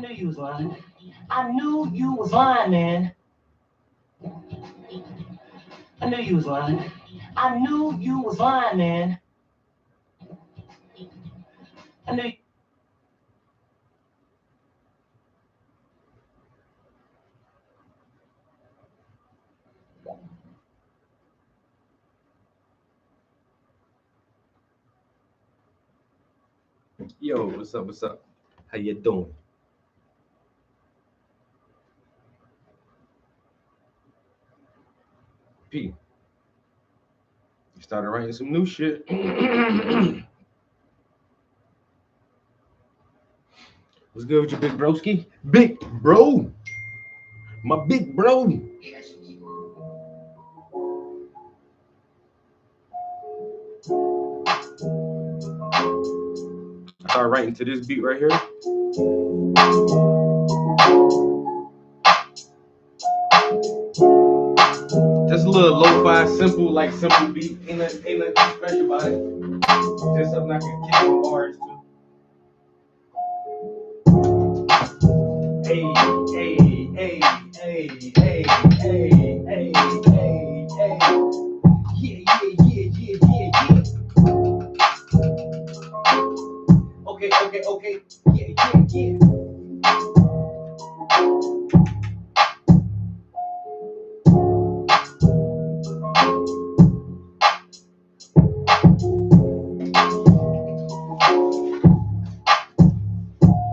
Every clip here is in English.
knew you was lying. I knew you was lying, man. I knew you was lying. I knew you was lying, man. I knew. Yo, what's up? What's up? How you doing? P. You started writing some new shit. What's good with your big broski? Big bro. My big bro. I started writing to this beat right here. Just a little lo-fi, simple beat. Ain't nothing special about it. Just something I can kick some bars to. Hey, hey, hey, hey, hey, hey, hey, hey, hey. Yeah. Okay. Yeah.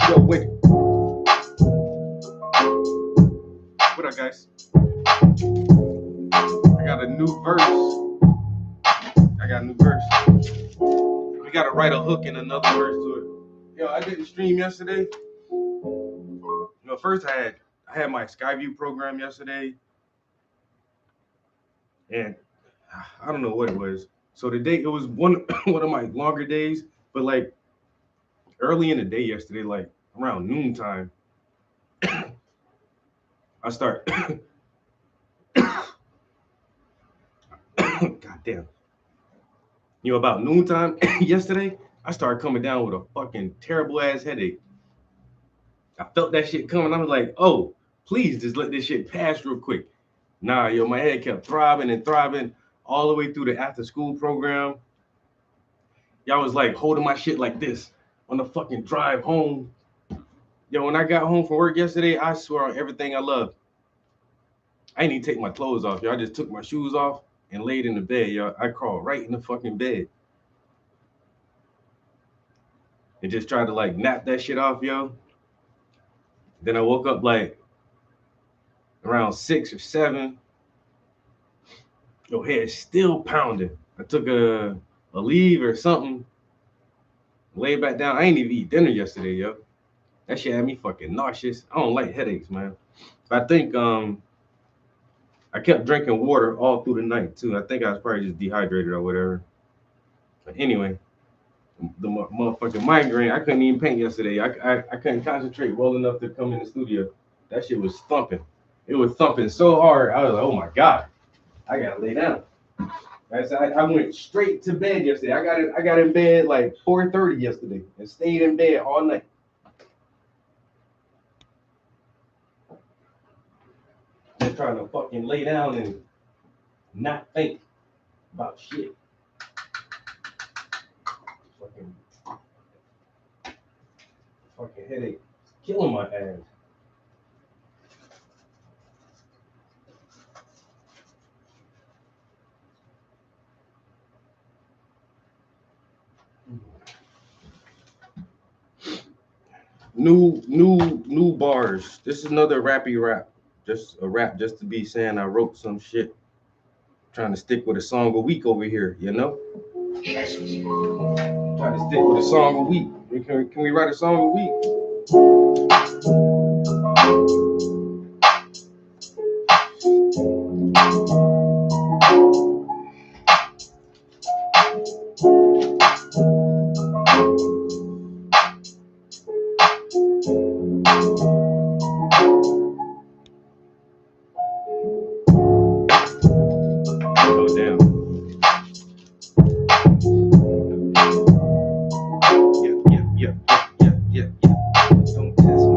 Yo, wait. What up, guys? I got a new verse. We gotta write a hook and another verse to it. Yo, I did the stream yesterday. First I had my Skyview program yesterday, and I don't know what it was. So the day it was one of my longer days, but like early in the day yesterday, like around noontime, I start. God damn. About noontime yesterday, I started coming down with a fucking terrible ass headache. I felt that shit coming. I was like, oh, please just let this shit pass real quick. Nah, my head kept throbbing all the way through the after school program. Y'all was like holding my shit like this on the fucking drive home. When I got home from work yesterday, I swear on everything I love. I didn't even take my clothes off, y'all. I just took my shoes off and laid in the bed, y'all. I crawled right in the fucking bed. And just tried to like nap that shit off, yo. Then I woke up like around 6 or 7. Your head still pounding. I took a leave or something. Laid back down. I ain't even eat dinner yesterday, yo. That shit had me fucking nauseous. I don't like headaches, man. I think I kept drinking water all through the night too. I think I was probably just dehydrated or whatever. But anyway, the motherfucking migraine, I couldn't even paint yesterday. I couldn't concentrate well enough to come in the studio. That shit was thumping. It was thumping so hard. I was like, oh my God, I gotta lay down. I went straight to bed yesterday. I got in bed like 4:30 yesterday and stayed in bed all night. Just trying to fucking lay down and not think about shit. Fucking headache, killing my ass. New bars. This is another rappy rap. Just a rap just to be saying I wrote some shit. Trying to stick with a song a week over here, you know? Trying to stick with a song a week. Can we write a song a week? Don't test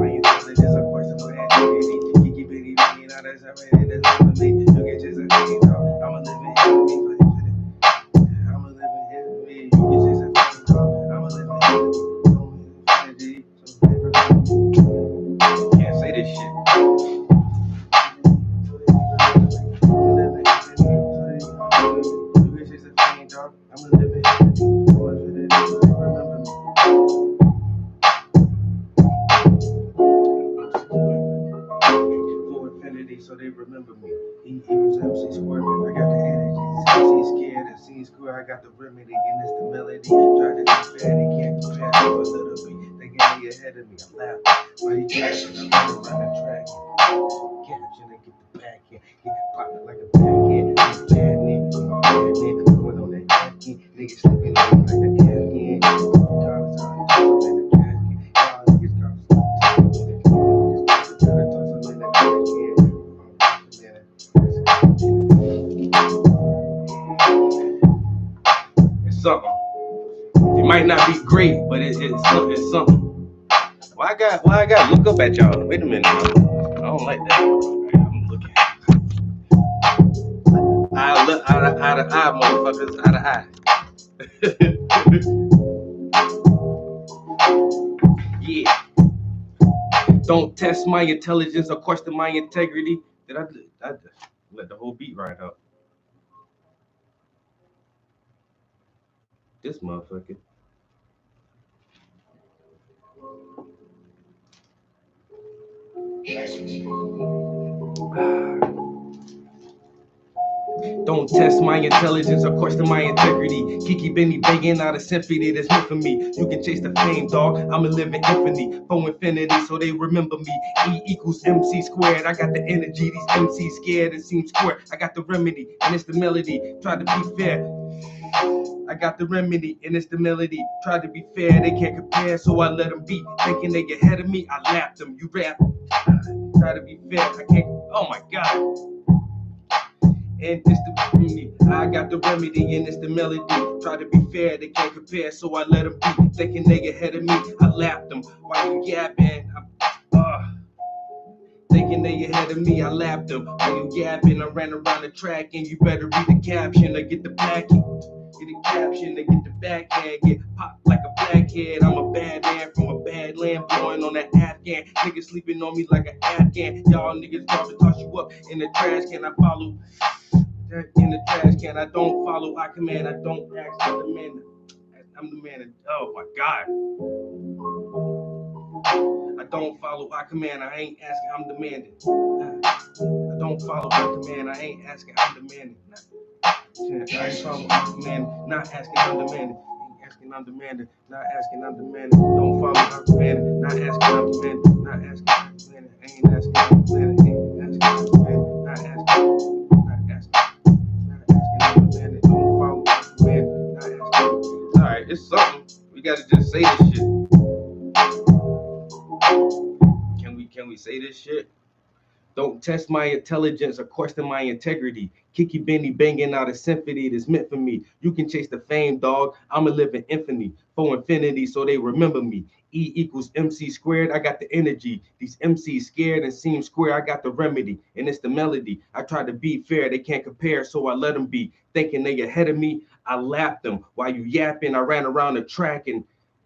so they remember me. Equals MC squared. I got the energy. MC scared and C square. I got the remedy and it's the melody. Try to be fair, they can't compare to a little bit. They get me ahead of me. I'm laughing. Why you crashing? I'm running around the track. Caption and get the back end. Get popping like a backhand. Get bad man. Going on that back end. Niggas sleeping like a Afghan. Cars on the top in the trash can. Y'all niggas got it's something. It might not be great, but it's something. Why I got look up at y'all? Wait a minute. I don't like that. I'm looking. I look out of eye, motherfuckers. Out of eye. Yeah. Don't test my intelligence or question my integrity. Did I let the whole beat ride out? This motherfucker. Don't test my intelligence or question my integrity. Kiki Benny begging out a symphony that's meant for me. You can chase the fame, dog. I'm a living infinity for infinity, so they remember me. E equals MC squared. I got the energy. These MCs scared and seem square. I got the remedy and it's the melody. Try to be fair. I got the remedy and it's the melody. Try to be fair, they can't compare, so I let them be. Thinking they get ahead of me, I laughed them. You rap. Try to be fair, I can't. Oh my god. And it's the remedy. I got the remedy and it's the melody. Try to be fair, they can't compare, so I let them be. Thinking they get ahead of me, I laughed them. Why you yapping? Thinking they ahead of me, I laughed them. Why you yapping? I ran around the track and you better read the caption or get the backing. Get the caption or get the backhand. Get popped like a blackhead. I'm a bad man from a bad land, blowing on that Afghan. Niggas sleeping on me like an Afghan. Y'all niggas probably toss you up in the trash can. I follow in the trash can. I don't follow. I command. I don't ask. I'm the man. I'm the man. Oh my god. I don't follow. I command. I ain't asking. I'm demanding. I don't follow. I command. I ain't asking. I'm demanding. I ain't follow. I command. Not asking. I'm demanding. Ain't asking. I'm demanding. Not asking. I'm demanding. Don't follow. I command. Not asking. I'm demanding. Not asking. I'm demanding. Ain't asking. I'm demanding. Ain't asking. I'm demanding. Not asking. Not asking. Don't follow, man. Alright, it's something. We gotta just say this shit. Can we say this shit? Don't test my intelligence or question my integrity. Kiki Benny banging out a symphony that's meant for me. You can chase the fame, dog. I'm a living infinity for infinity, so they remember me. E equals MC squared. I got the energy. These MCs scared and seem square. I got the remedy, and it's the melody. I try to be fair. They can't compare, so I let them be. Thinking they ahead of me, I laughed them. While you yapping, I ran around the track and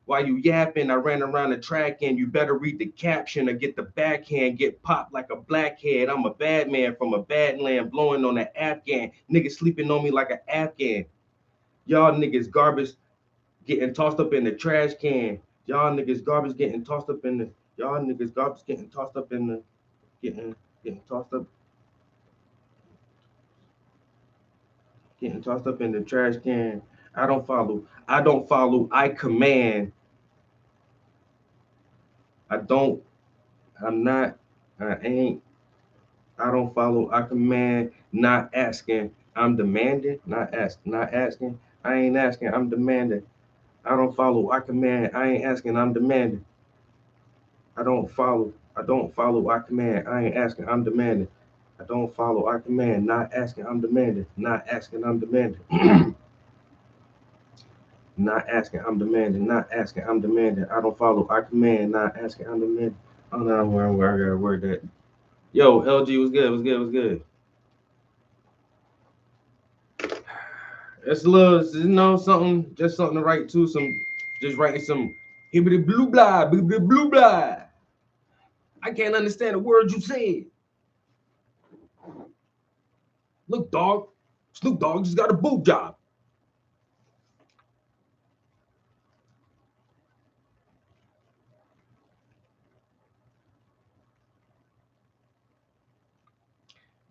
while you yapping, I ran around the track and you better read the caption or get the backhand, get popped like a blackhead. I'm a bad man from a bad land, blowing on that Afghan. Niggas sleeping on me like an Afghan. Y'all niggas garbage getting tossed up in the trash can. Y'all niggas garbage getting tossed up in the. Y'all niggas garbage getting tossed up in the. Getting tossed up. Getting tossed up in the trash can. I don't follow. I don't follow. I command. I don't. I'm not. I ain't. I don't follow. I command. Not asking. I'm demanding. Not ask. Not asking. I ain't asking. I'm demanding. I don't follow. I command. I ain't asking. I'm demanding. I don't follow. I don't follow. I command. I ain't asking. I'm demanding. I don't follow. I command. Not asking. I'm demanding. Not asking. I'm demanding. Not asking. I'm demanding. Not asking. I'm demanding. I don't follow. I command. Not asking. I'm demanding. I don't know where I gotta word that. Yo, LG was good. Was good. Was good. It's a little, something, just something to write to. Just writing some hibbity blue blah, blue blah. I can't understand a word you said. Look, dog, Snoop Dogg just got a boob job.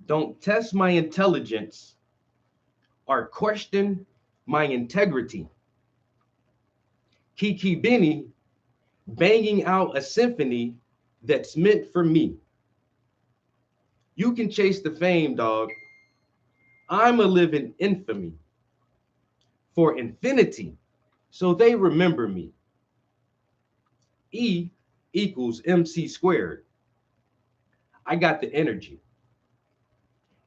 Don't test my intelligence or question my integrity. Kiki Benny banging out a symphony that's meant for me. You can chase the fame, dog. I'm a living infamy for infinity, so they remember me. E equals MC squared. I got the energy.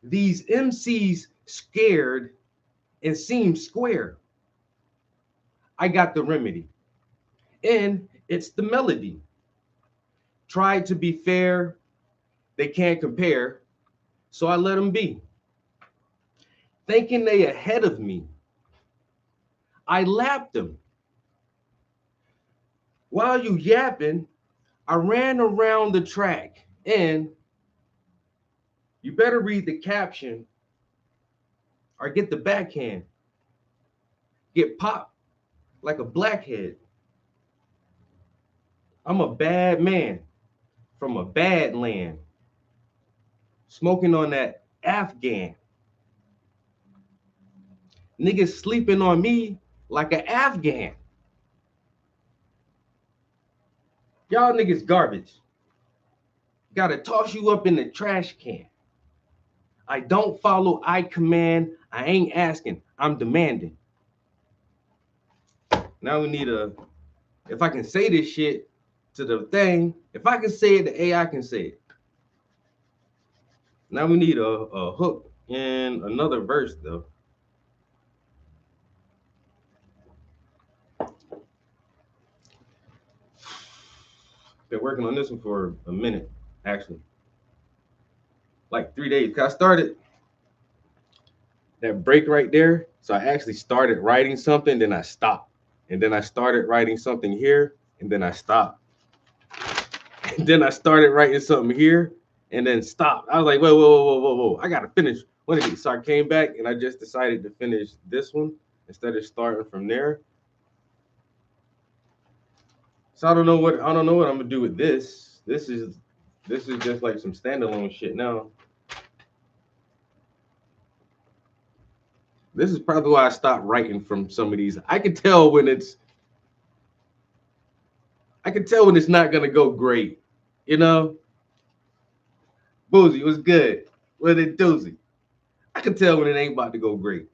These MCs scared and seem square. I got the remedy. And it's the melody. Tried to be fair, they can't compare, so I let them be. Thinking they ahead of me, I lapped them. While you yapping, I ran around the track, and you better read the caption or get the backhand. Get popped like a blackhead. I'm a bad man from a bad land, smoking on that Afghan. Niggas sleeping on me like an Afghan. Y'all niggas garbage. Gotta toss you up in the trash can. I don't follow, I command. I ain't asking, I'm demanding. Now we need if I can say this shit to the thing, if I can say it, the AI can say it. Now we need a hook and another verse though. Been working on this one for a minute, actually. Like 3 days. Cause I started that break right there. So I actually started writing something, then I stopped. And then I started writing something here, and then I stopped. And then I started writing something here, and then stopped. I was like, whoa. I gotta finish one of these. So I came back and I just decided to finish this one instead of starting from there. So I don't know what I'm gonna do with this. This is just like some standalone shit now. This is probably why I stopped writing from some of these. I can tell when it's not gonna go great, you know. Boozy was good. What it doozy? I can tell when it ain't about to go great.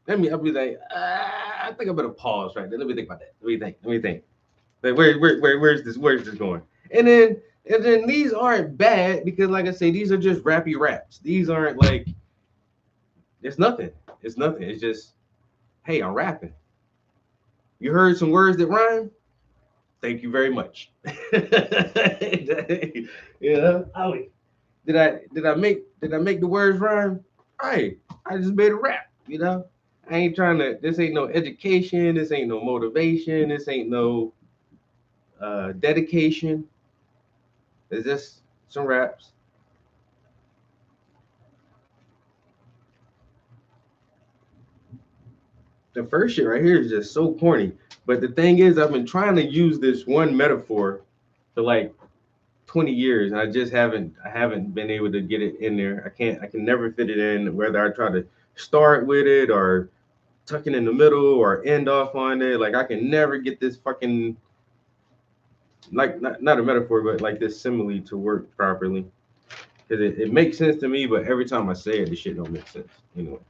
I'll be like, I think I better pause right there. Let me think about that. Let me think. Like, where's this going? And then these aren't bad because, like I say, these are just rappy raps. These aren't like, it's nothing. It's nothing. It's just, hey, I'm rapping. You heard some words that rhyme? Thank you very much. You know, did I make the words rhyme? Right. I just made a rap, you know. I ain't trying to, this ain't no education, this ain't no motivation, this ain't no dedication. It's just some raps. The first shit right here is just so corny. But the thing is, I've been trying to use this one metaphor for like 20 years, and I haven't been able to get it in there. I can never fit it in, whether I try to start with it or tuck it in the middle or end off on it. Like I can never get this fucking, like, not a metaphor, but like this simile to work properly. Because it makes sense to me, but every time I say it, the shit don't make sense. Anyway.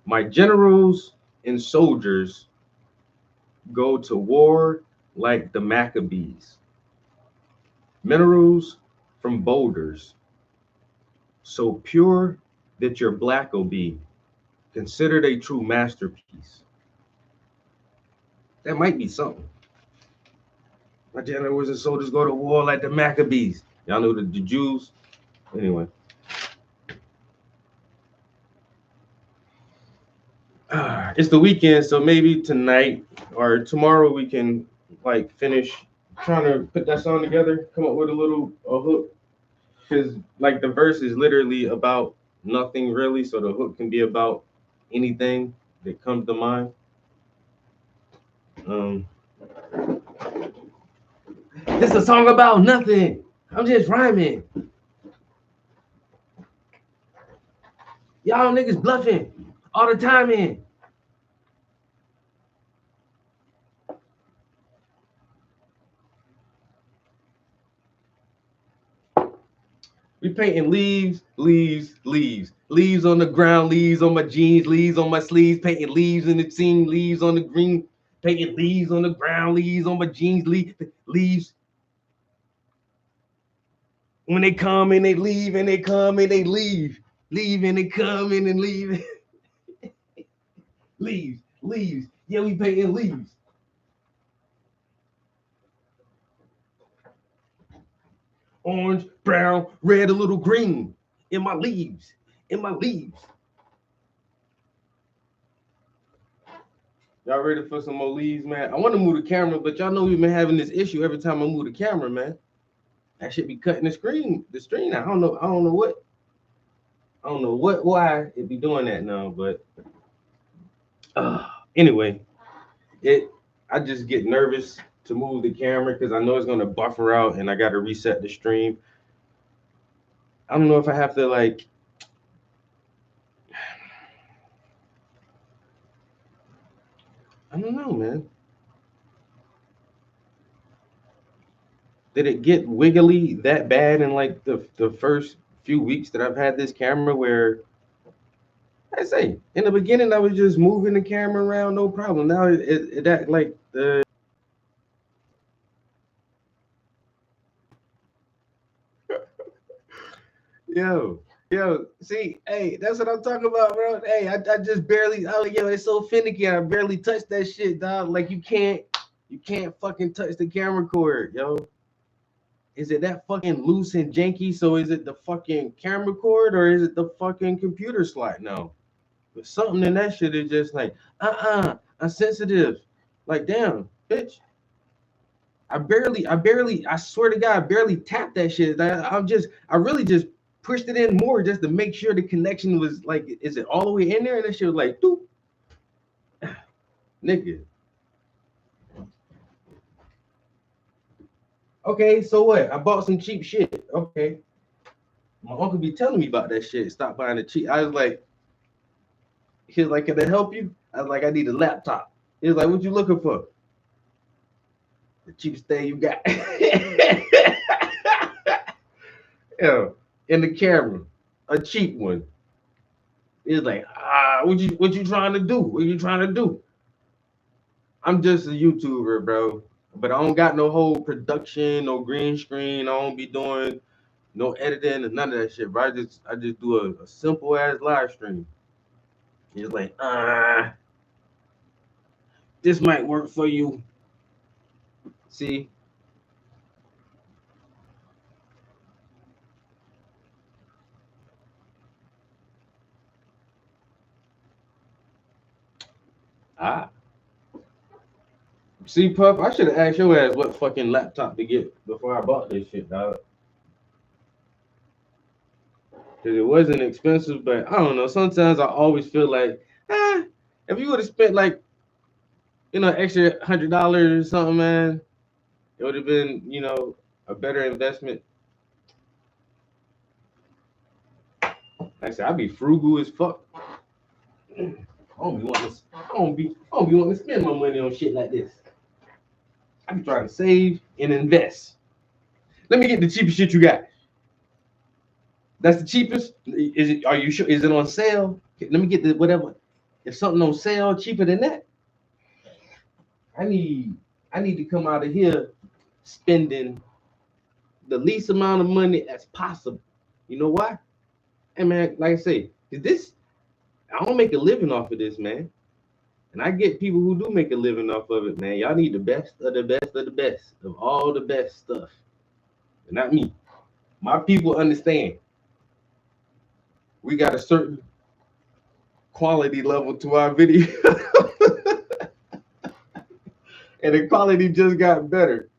My generals and soldiers go to war like the Maccabees. Minerals from boulders, so pure that your black will be considered a true masterpiece. That might be something. My generals and soldiers go to war like the Maccabees. Y'all know the Jews? Anyway. It's the weekend, so maybe tonight or tomorrow we can like finish trying to put that song together, come up with a hook. Because like the verse is literally about nothing really, so the hook can be about anything that comes to mind. This is a song about nothing. I'm just rhyming. Y'all niggas bluffing all the time in. We painting leaves, leaves, leaves. Leaves on the ground, leaves on my jeans, leaves on my sleeves, painting leaves in the scene, leaves on the green, painting leaves on the ground, leaves on my jeans, leaves. When they come and they leave, and they come and they leave. Leave and they come in and leave. Leaves, leaves. Yeah, we painting leaves. Orange, brown, red, a little green. In my leaves. In my leaves. Y'all ready for some more leaves, man? I want to move the camera, but y'all know we've been having this issue every time I move the camera, man. That should be cutting the screen. I don't know why it be doing that now, but anyway, I just get nervous to move the camera because I know it's gonna buffer out and I gotta reset the stream. I don't know if I have to like I don't know, man. Did it get wiggly that bad in like the first few weeks that I've had this camera where I say in the beginning I was just moving the camera around, no problem. Now it act like the yo, see, hey, that's what I'm talking about, bro. Hey, I just barely, oh, yo, it's so finicky. I barely touched that shit, dog. Like you can't fucking touch the camera cord, yo. Is it that fucking loose and janky? So is it the fucking camera cord or is it the fucking computer slot? No, but something in that shit is just like, I'm sensitive. Like, damn, bitch. I swear to God, I barely tapped that shit. I really just pushed it in more just to make sure the connection was like, is it all the way in there? And that shit was like, doop, nigga. Okay, so what? I bought some cheap shit. Okay. My uncle be telling me about that shit. Stop buying the cheap. I was like, he was like, can I help you? I was like, I need a laptop. He was like, what you looking for? The cheapest thing you got. Yeah, in the camera, a cheap one. It's like, what you trying to do? What you trying to do? I'm just a YouTuber, bro. But I don't got no whole production, no green screen. I don't be doing no editing and none of that shit, bro. I just do a simple ass live stream. It's like, this might work for you. See? Ah. See, Puff, I should have asked your ass what fucking laptop to get before I bought this shit, dog. Because it wasn't expensive, but I don't know. Sometimes I always feel like, if you would have spent like, extra $100 or something, man, it would have been, a better investment. Like I said, I'd be frugal as fuck. I don't be wanting to spend my money on shit like this. I be trying to save and invest. Let me get the cheapest shit you got. That's the cheapest. Is it? Are you sure? Is it on sale? Let me get the whatever. If something on sale cheaper than that, I need to come out of here spending the least amount of money as possible. You know why? Hey man, like I say, I don't make a living off of this, man. And I get people who do make a living off of it, man. Y'all need the best of the best of the best of all the best stuff. And not me. My people understand. We got a certain quality level to our video. And the quality just got better.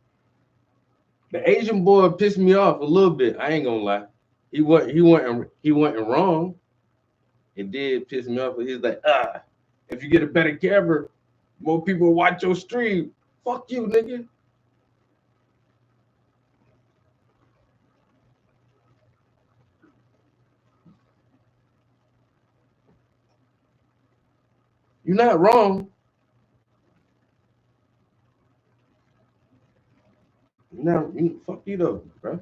The Asian boy pissed me off a little bit. I ain't gonna lie. He wasn't wrong. It did piss me off. But he's like, if you get a better camera, more people will watch your stream. Fuck you, nigga. You're not wrong. No, fuck you though, bro.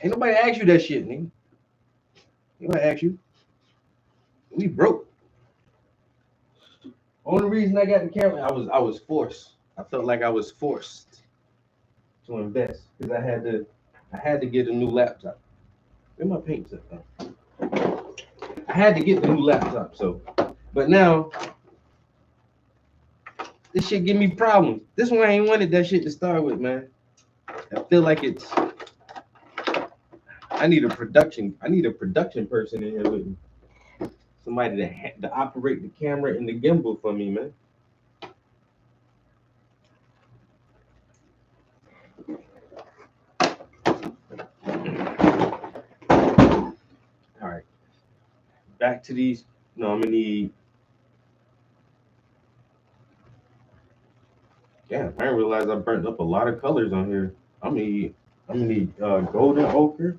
Ain't nobody ask you that shit, nigga. Nobody ask you. We broke. Only reason I got the camera, I was forced. I felt like I was forced to invest because I had to get a new laptop. Where my paint set though? I had to get the new laptop, so but now this shit give me problems. This one I ain't wanted that shit to start with, man. I feel like I need a production person in here with me. Somebody to operate the camera and the gimbal for me, man. All right. Back to these. No, I'm gonna need. Yeah, I didn't realize I burnt up a lot of colors on here. I'm gonna need golden ochre.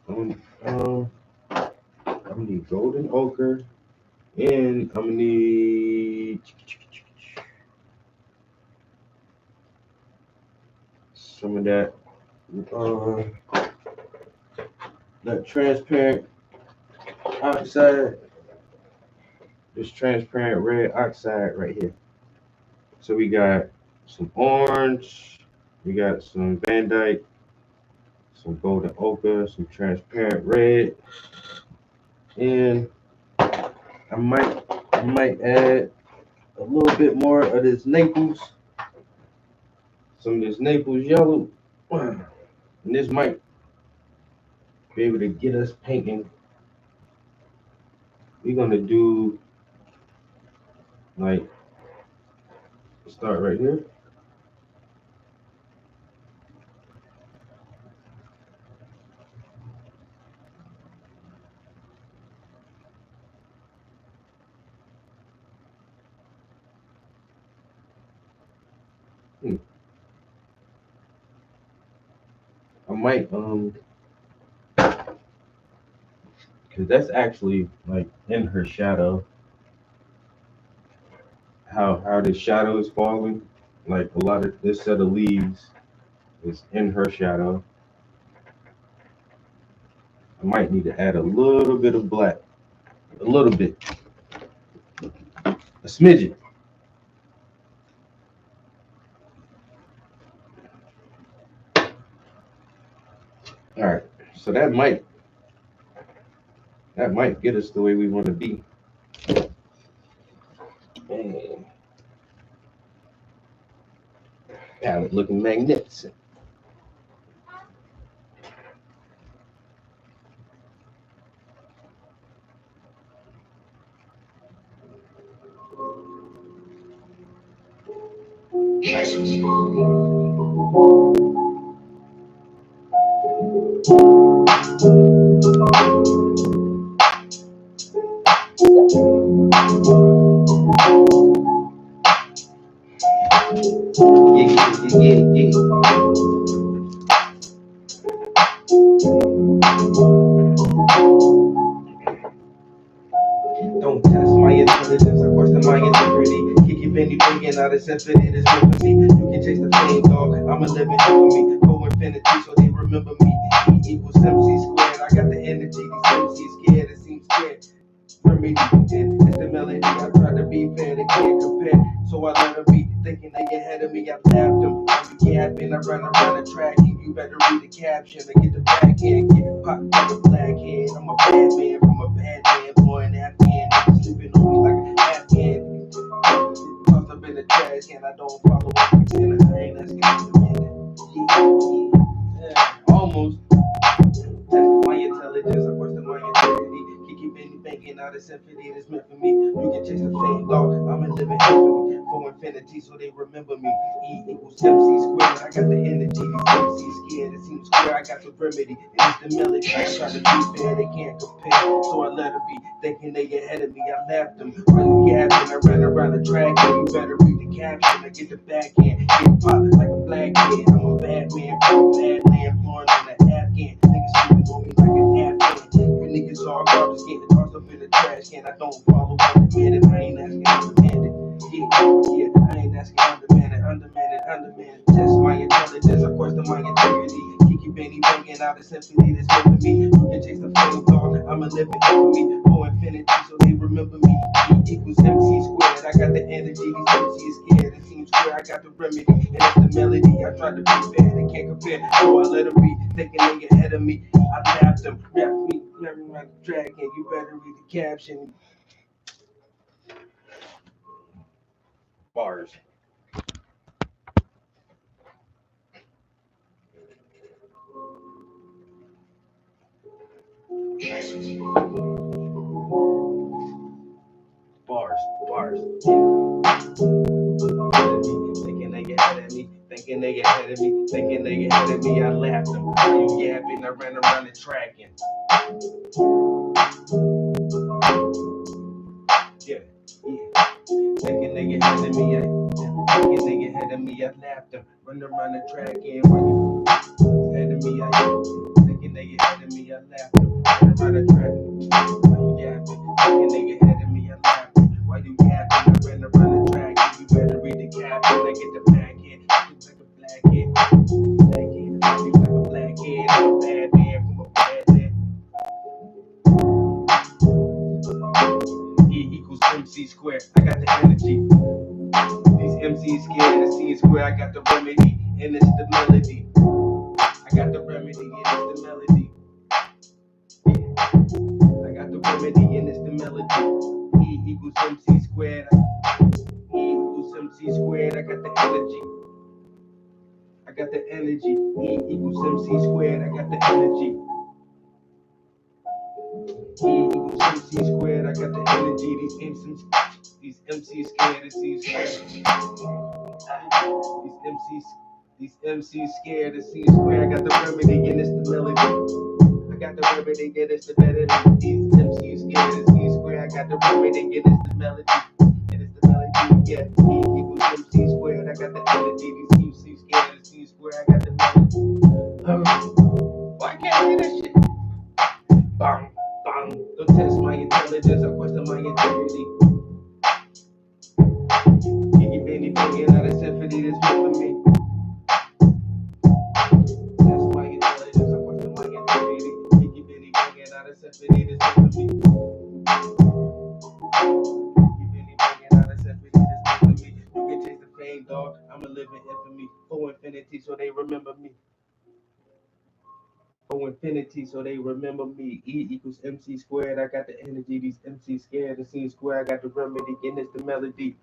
I'm gonna need golden ochre, and I'm gonna need some of that transparent oxide, this transparent red oxide right here. So we got some orange, we got some Van Dyke, some golden ochre, some transparent red, and I might add a little bit more of this Naples, some of this Naples yellow, and this might be able to get us painting. We're gonna do like start right here. I might because that's actually like in her shadow. How the shadow is falling, like a lot of this set of leaves is in her shadow. I might need to add a little bit of black, a little bit, a smidgen. All right, so that might get us the way we want to be. And palette looking magnificent. Yeah. Don't test my intelligence, I question my integrity. Kick your penny thinking out of sense that it is good for me. You can chase the fame, dog. I'm a living infamy. Go infinity so they remember me. E equals MC squared. I got the energy. These MCs scared. It seems scared. For me to pretend it's the melody. I try to be fair, they can't compare. So I let them be thinking they ahead of me. I laughed them. I'm gapping. I run around the track. You better read the caption and get the back end. Get popped by the black head. I'm a bad man from a bad man. Boy, an Afghan. Sleeping on me like an Afghan. Tossed up in the trash can. I don't follow up again. I ain't asking you. Yeah. Almost. Test my intelligence. I question my integrity. Keep banking out of symphony. it is meant for me. You can chase the fame, dog. I'm a living infamy for infinity, so they remember me. E equals MC squared. I got the energy. These MCs scared. It seems square. I got the remedy. And it's the melody. I try to be fair. They can't compare. So I let her be. Thinking they ahead of me. I laughed them. While you yapping, I ran around the track. And you better read the caption. I get the backhand. Get popped like a black kid. I'm a bad man. From bad land. Born on the Afghan. Niggas shooting on me like an Afghan. You niggas all garbage. Getting tossed up in the trash can. I don't follow one minute. I ain't asking underhanded. Yeah, I ain't asking underhanded. Test my intelligence, I question my integrity. Kiki Benny banging out the symphony that's meant for me. You can chase the fame, dog. I'm a living infamy for infinity, so they remember me. E equals MC squared. I got the energy, these MCs scared. It seems square, I got the remedy, and it's the melody. I tried to be fair, they can't compare. So I let them be, thinking they ahead of me. I laughed them, rap me, never mind the track, and you better read the caption. Bars. Bars. Thinking they ahead of me, thinking they ahead of me, thinking they ahead of me. I laughed them. You yapping, I ran around the track and yeah. Thinking they ahead of me, thinking they ahead of me. I laughed them. Run around the track and when you ahead of me, thinking they ahead of me. I laughed them. Run around the track. Why you yapping? Thinking they ahead of me. I laughed them. Why you yapping? I ran around the track. You better read the caption. I get the back end. Like a black kid. Black kid. Like a black kid. I'm a bad man from a bad man. E equals MC squared. I got the energy. These MCs scared to see square. I got the remedy, and it's the melody. I got the remedy, and it's the melody. Yeah. I got the remedy, and it's the melody. E equals MC squared. E equals MC squared. I got the energy. I got the energy. E equals MC squared. I got the energy. E equals MC squared. I got the energy. These MCs scared to see square. These MCs scared to see square. I got the remedy and it's the melody. I got the remedy and it's the melody. These MCs scared to see square. I got the remedy and it's the melody. And it's the melody. Yeah. E equals MC squared. I got the energy. These MCs scared to see square. I got the melody. Why can't I hear that shit? Bang, bang. Don't test my intelligence. I question my integrity. Kiki Benny banging out a symphony that's meant for me. Test my intelligence. I question my integrity. Kiki Benny banging out a symphony that's meant for me. Kiki Benny banging out a symphony that's meant for me. You can chase the fame, dog. I'm a living infamy for infinity, so they remember me. For infinity, so they remember me. E equals MC squared. I got the energy. These MCs scared to see square. I got the remedy, and it's the melody.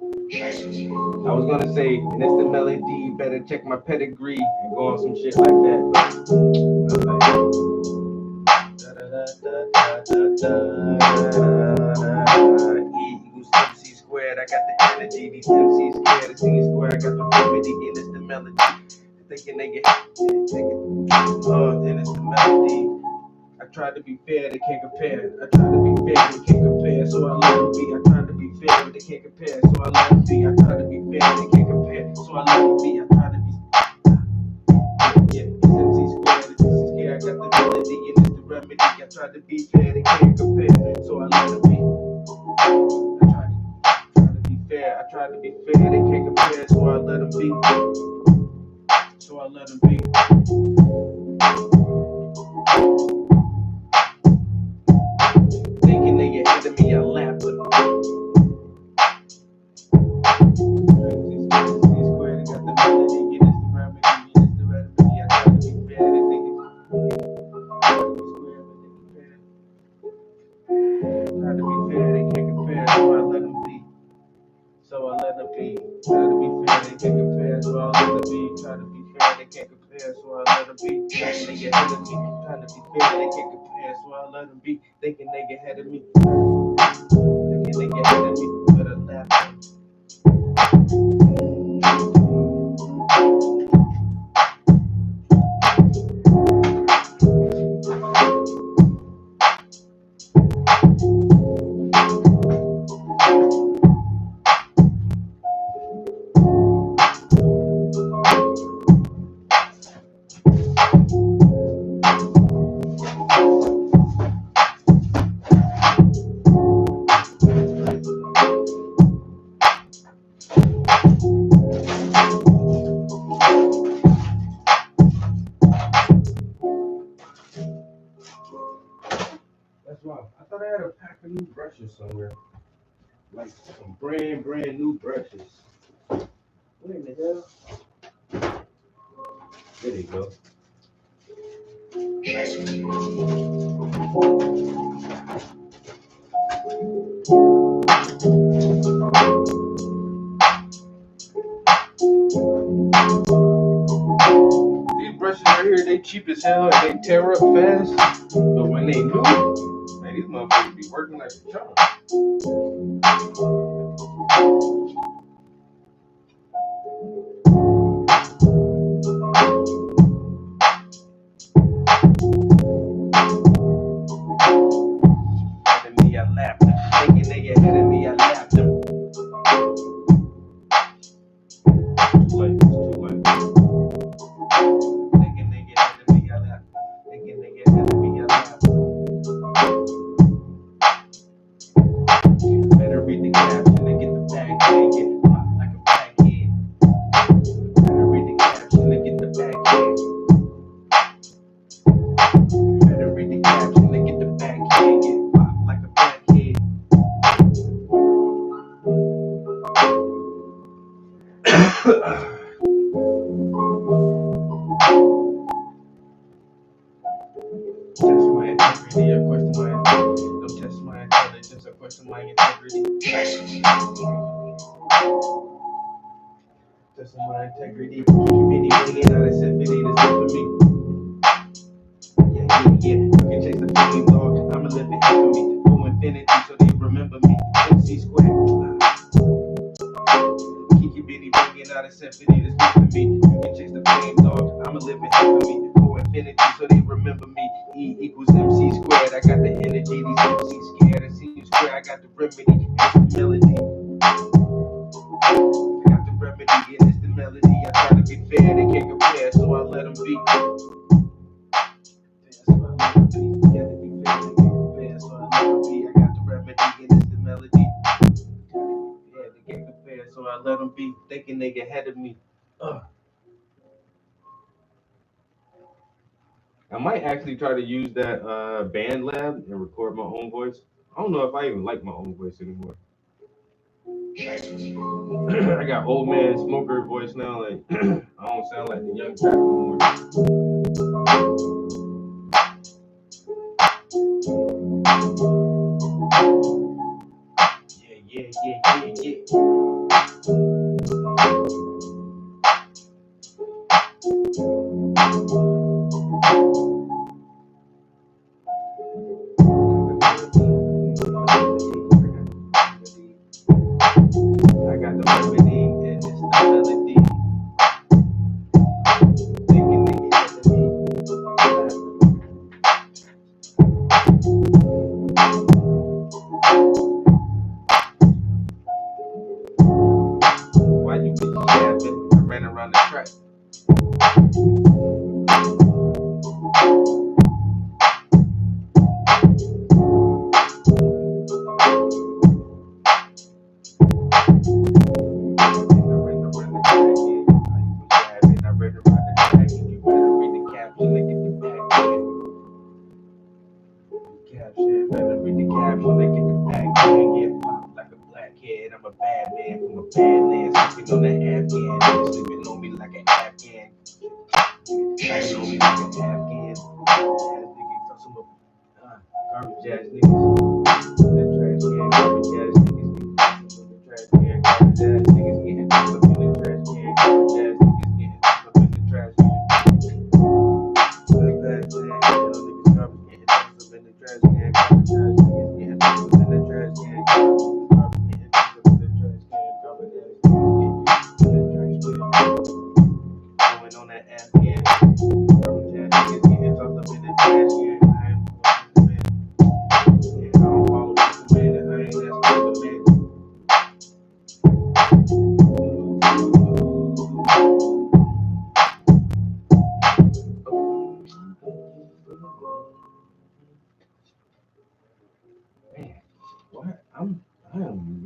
I was gonna say, and it's the melody. Better check my pedigree and go on some shit like that. E equals MC squared. I got the energy. These MCs scared to see square. I got the remedy, and it's the melody. Thinking they get and it's the melody. I tried to be fair, they can't compare. I tried to be fair, they can't compare. So I let them be. I tried to be fair, but they can't compare. So I let them be. I tried to be fair, they can't compare. So I let them be. I tried to be. Yeah, these MCs squared, the MCs scared. I got the melody and it's the remedy. I tried to be fair, they can't compare. So I let them be. I tried to be fair. I tried to be fair, they can't compare. So I let them be. So I let them be. Thinking they get ahead of me, I laugh with them. Try to be fair, they can't compare. So I let them be. So I let them be. Try to be fair, they can't compare. So I let them be. Try to be fair, they can't compare, so I let them be. Thinking they get ahead of me, trying to be fair, they can't compare, so I let them be. Thinking they get ahead of me, thinking they get ahead of me, better laugh. That's why I thought I had a pack of new brushes somewhere. Like some brand new brushes. What in the hell? There they go. These brushes right here, they cheap as hell and they tear up fast. But when they new, man, these motherfuckers be working like a charm. Me, I laughed. Thinking they ahead of me, I laughed. Too late. Thinking they get ahead of me, I laughed. Thinking they get ahead of me, I laughed. Better read the caption and get the bag and get popped like a baghead. Better read the caption and get the baghead. Better read the caption and get the baghead. Get popped like a baghead. Test my integrity, or question my integrity. Don't test my intelligence, or question my integrity. Test my integrity. Keep any hanging out except it ain't a for me. Yeah. You can chase the fame, dog. I'ma live it for me. To infinity, so they remember me. MC Square. Keep any hanging out except it ain't a for me. You can chase the fame, dog. I'ma live it for me. To infinity, so they remember me. E equals MC squared. I got the energy. These MCs scared. I see you square. I got the remedy. It's the melody. I got the remedy. And it's the melody. I try to be fair. They can't compare. So I let them be. That's why I let them be. You gotta be fair. They can't compare. So I let them be. I got the remedy. And it's the melody. Yeah, they can't compare. So I let them be. Thinking they get ahead of me. I might actually try to use that BandLab and record my own voice. I don't know if I even like my own voice anymore. I got old man smoker voice now. Like I don't sound like the young guy anymore. Yeah. I got the remedy and it's the melody. Thinking they get ahead of me. Why you bitches yapping? I ran around the track. Better read the caption, they get the bag and get popped like a blackhead. I'm a bad man from a bad land, sleeping on the Afghan. Niggas sleeping on me like an Afghan. Sleeping on me like an Afghan. Garbage ass niggas. That trash can, garbage ass niggas. The trash can, garbage ass niggas getting up in the trash can. Garbage ass niggas getting up in the trash can.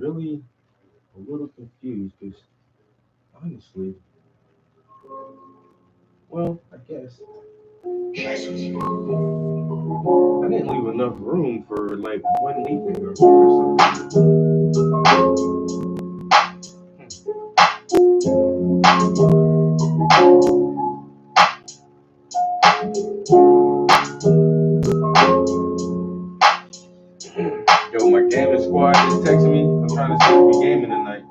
really a little confused because honestly, well, I guess I didn't leave enough room for like one leaving or something. Yo, my gaming squad just texted me. I'm trying to see if we gaming tonight.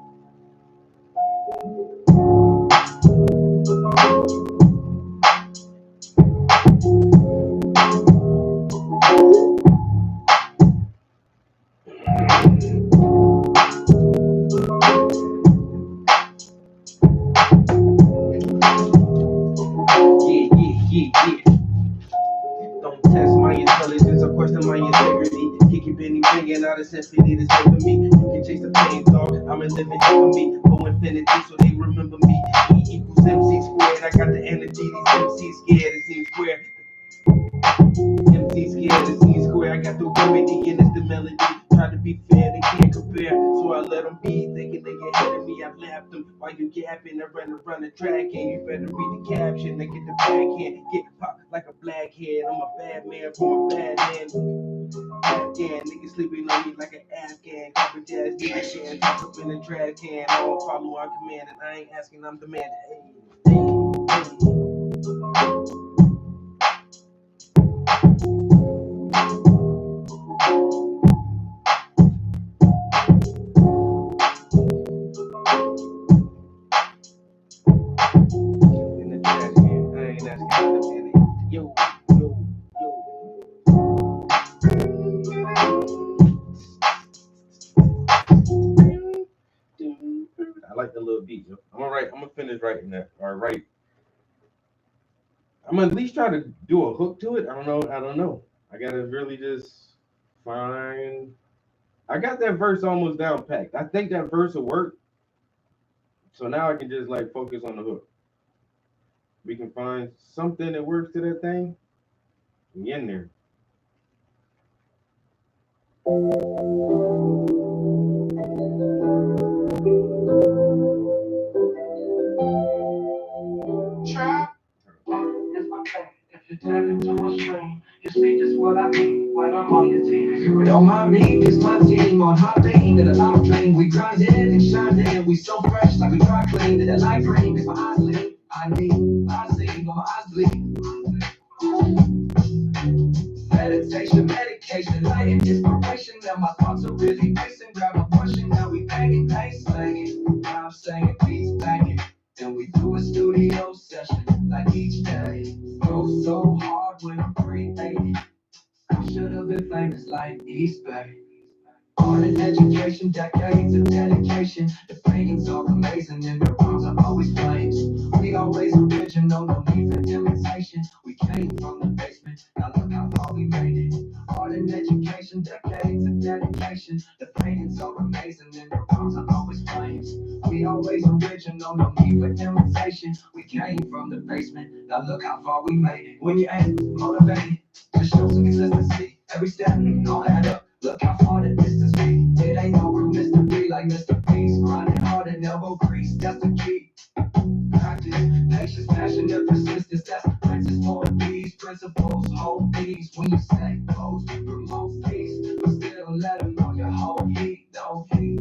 Yeah. Don't test my intelligence or question my integrity. Kick your Benny banging out of symphony to save me. You can chase the pain, dog. I'm a living infamy. Go infinity so they remember me. E equals MC squared. I got the energy. These MCs scared. It seems square. MC scared. It seems square. I got the remedy and it's the melody. Try to be fair, they can't compare. So I let them be, thinking they ahead of me. I laughed them while you yapping. I ran around the track, and you better read the caption. They get the backhand, get popped like a blackhead. I'm a bad man from a bad man. Afghan, niggas sleeping on me like an Afghan. Copper jazz, niggas can talk up in the trash can. I don't follow on command, and I ain't asking, I'm demanding. In the trash can, I ain't asking, I'm demanding. Yo. I like the little beat. I'm gonna finish writing that. Or write. I'm gonna at least try to do a hook to it. I don't know. I gotta really just find. I got that verse almost down packed. I think that verse will work. So now I can just like focus on the hook. We can find something that works to that thing. We in there. Trap is my thing. If you tap into a stream, you see just what I mean when I'm on your team. Don't mind me, it's my team on hot beam. That a lot of pain, we grinding and shining. We so fresh like we dry clean. That a light cream is my eyes lean. I see, when my eyes bleed. Meditation, medication, light and inspiration. Now my thoughts are really racing. Grab a brushing, now we banging, bass slanging. I'm saying beats banging. And we do a studio session like each day. Go so hard when I'm creating. I should have been famous like East Bay. Art and education, decades of dedication. The paintings are amazing and the rhymes are always flames. We always original, no need for imitation. We came from the basement, now look how far we made it. Art and education, decades of dedication. The paintings are amazing and the rhymes are always flames. We always original, no need for imitation. We came from the basement, now look how far we made it. When you ain't motivated, just show some consistency. Every step, all add up. Look how far the distance be. It ain't no real mystery like Mr. Peace. Grinding hard and elbow crease, that's the key. Practice, patience, passion, and persistence. That's the princess for these principles. Hold these when you say close, promote peace. But still let them know your whole heat, no heat.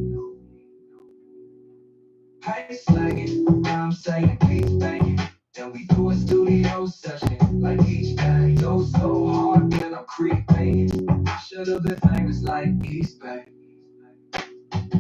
Hey, slanging, I'm saying beats banging. And we do a studio session like each day. Go so hard when I'm creating. I should have been famous like East Bay.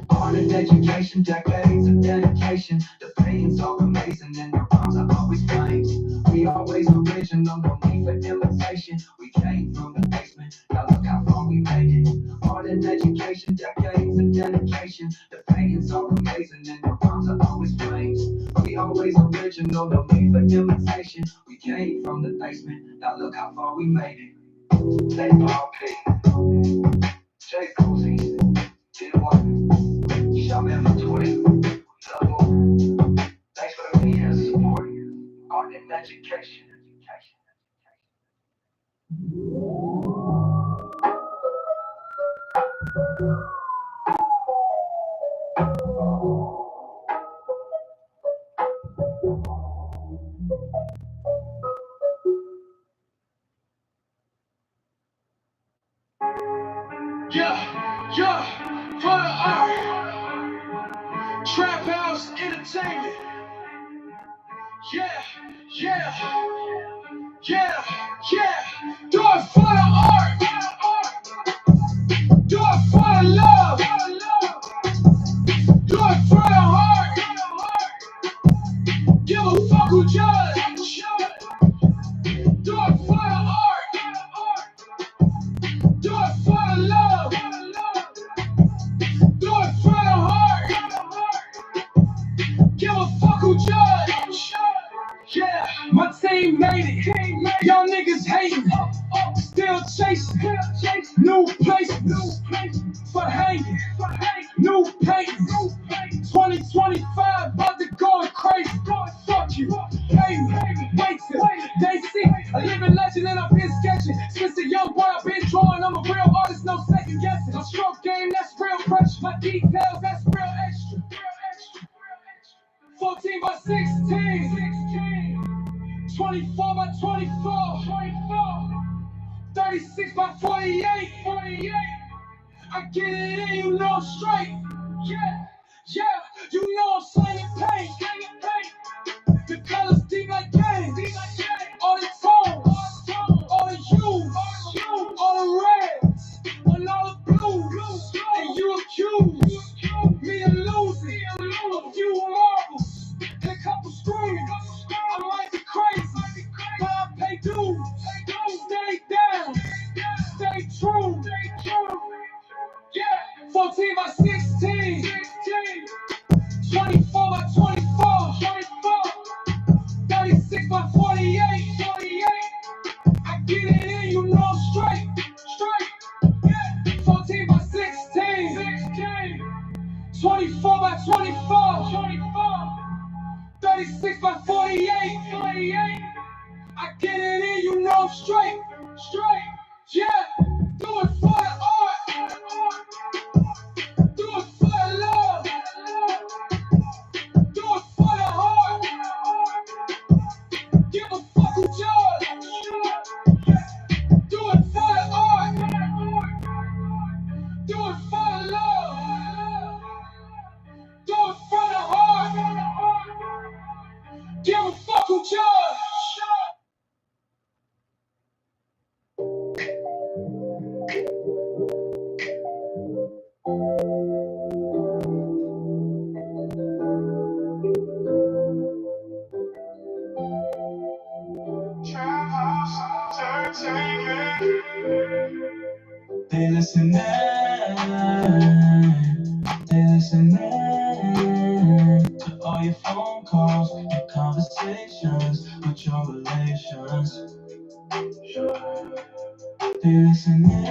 Art and education, decades of dedication. The paintings are amazing and the rhymes are always flames. We always original, no need for imitation. We came from the basement, now look how far we made it. Art and education, decades of dedication. The paintings are amazing and the rhymes are always flames. We always original, no need for imitation. We came from the basement, now look how far we made it. Say Bob P. Jay Cozy, D1. Shop in for 20. Double. Thanks for the media support. Art and education. Yeah, for the art. Trap House Entertainment. Yeah, yeah, yeah. Do it for the art. Do it for the love. Do it for the heart. Give a fuck who judge. Do it for the art. Do it for the love. Do it for the heart. Give a fuck who judge. Yeah, my team made it. Y'all niggas hating. Still chasing. New places for hanging. New paintings. 2025 about to go crazy. Fuck you. Pay me. Wait till they see a living legend and I've been sketching. Since a young boy I've been drawing. I'm a real artist, no second guessing. My stroke game, that's real pressure. My details, that's real extra. 14 by 16. 24 by 24. 36 by 48. I get it in, you know straight. Yeah, you know I'm slinging paint. The colors deep like game. All the tones, all the hues, all the reds, and all the blues. And you accuse me of losing a few marbles and a couple screws. I might be crazy, but I pay dues. Stay down, stay true. Yeah, 14 by 16. 24 by 24. 36 by 48. I get it in, you know I'm straight. Yeah, 14 by 16. 24 by 24. 36 by 48. I get it in, you know I'm straight. Yeah, do it for the art. Do it for the love. Do it for the heart. Give a fuck who judge. Do it for the art. Do it for the love. Do it for the heart. Give a fuck who judge. They listening to all your phone calls, your conversations with your relations. They listening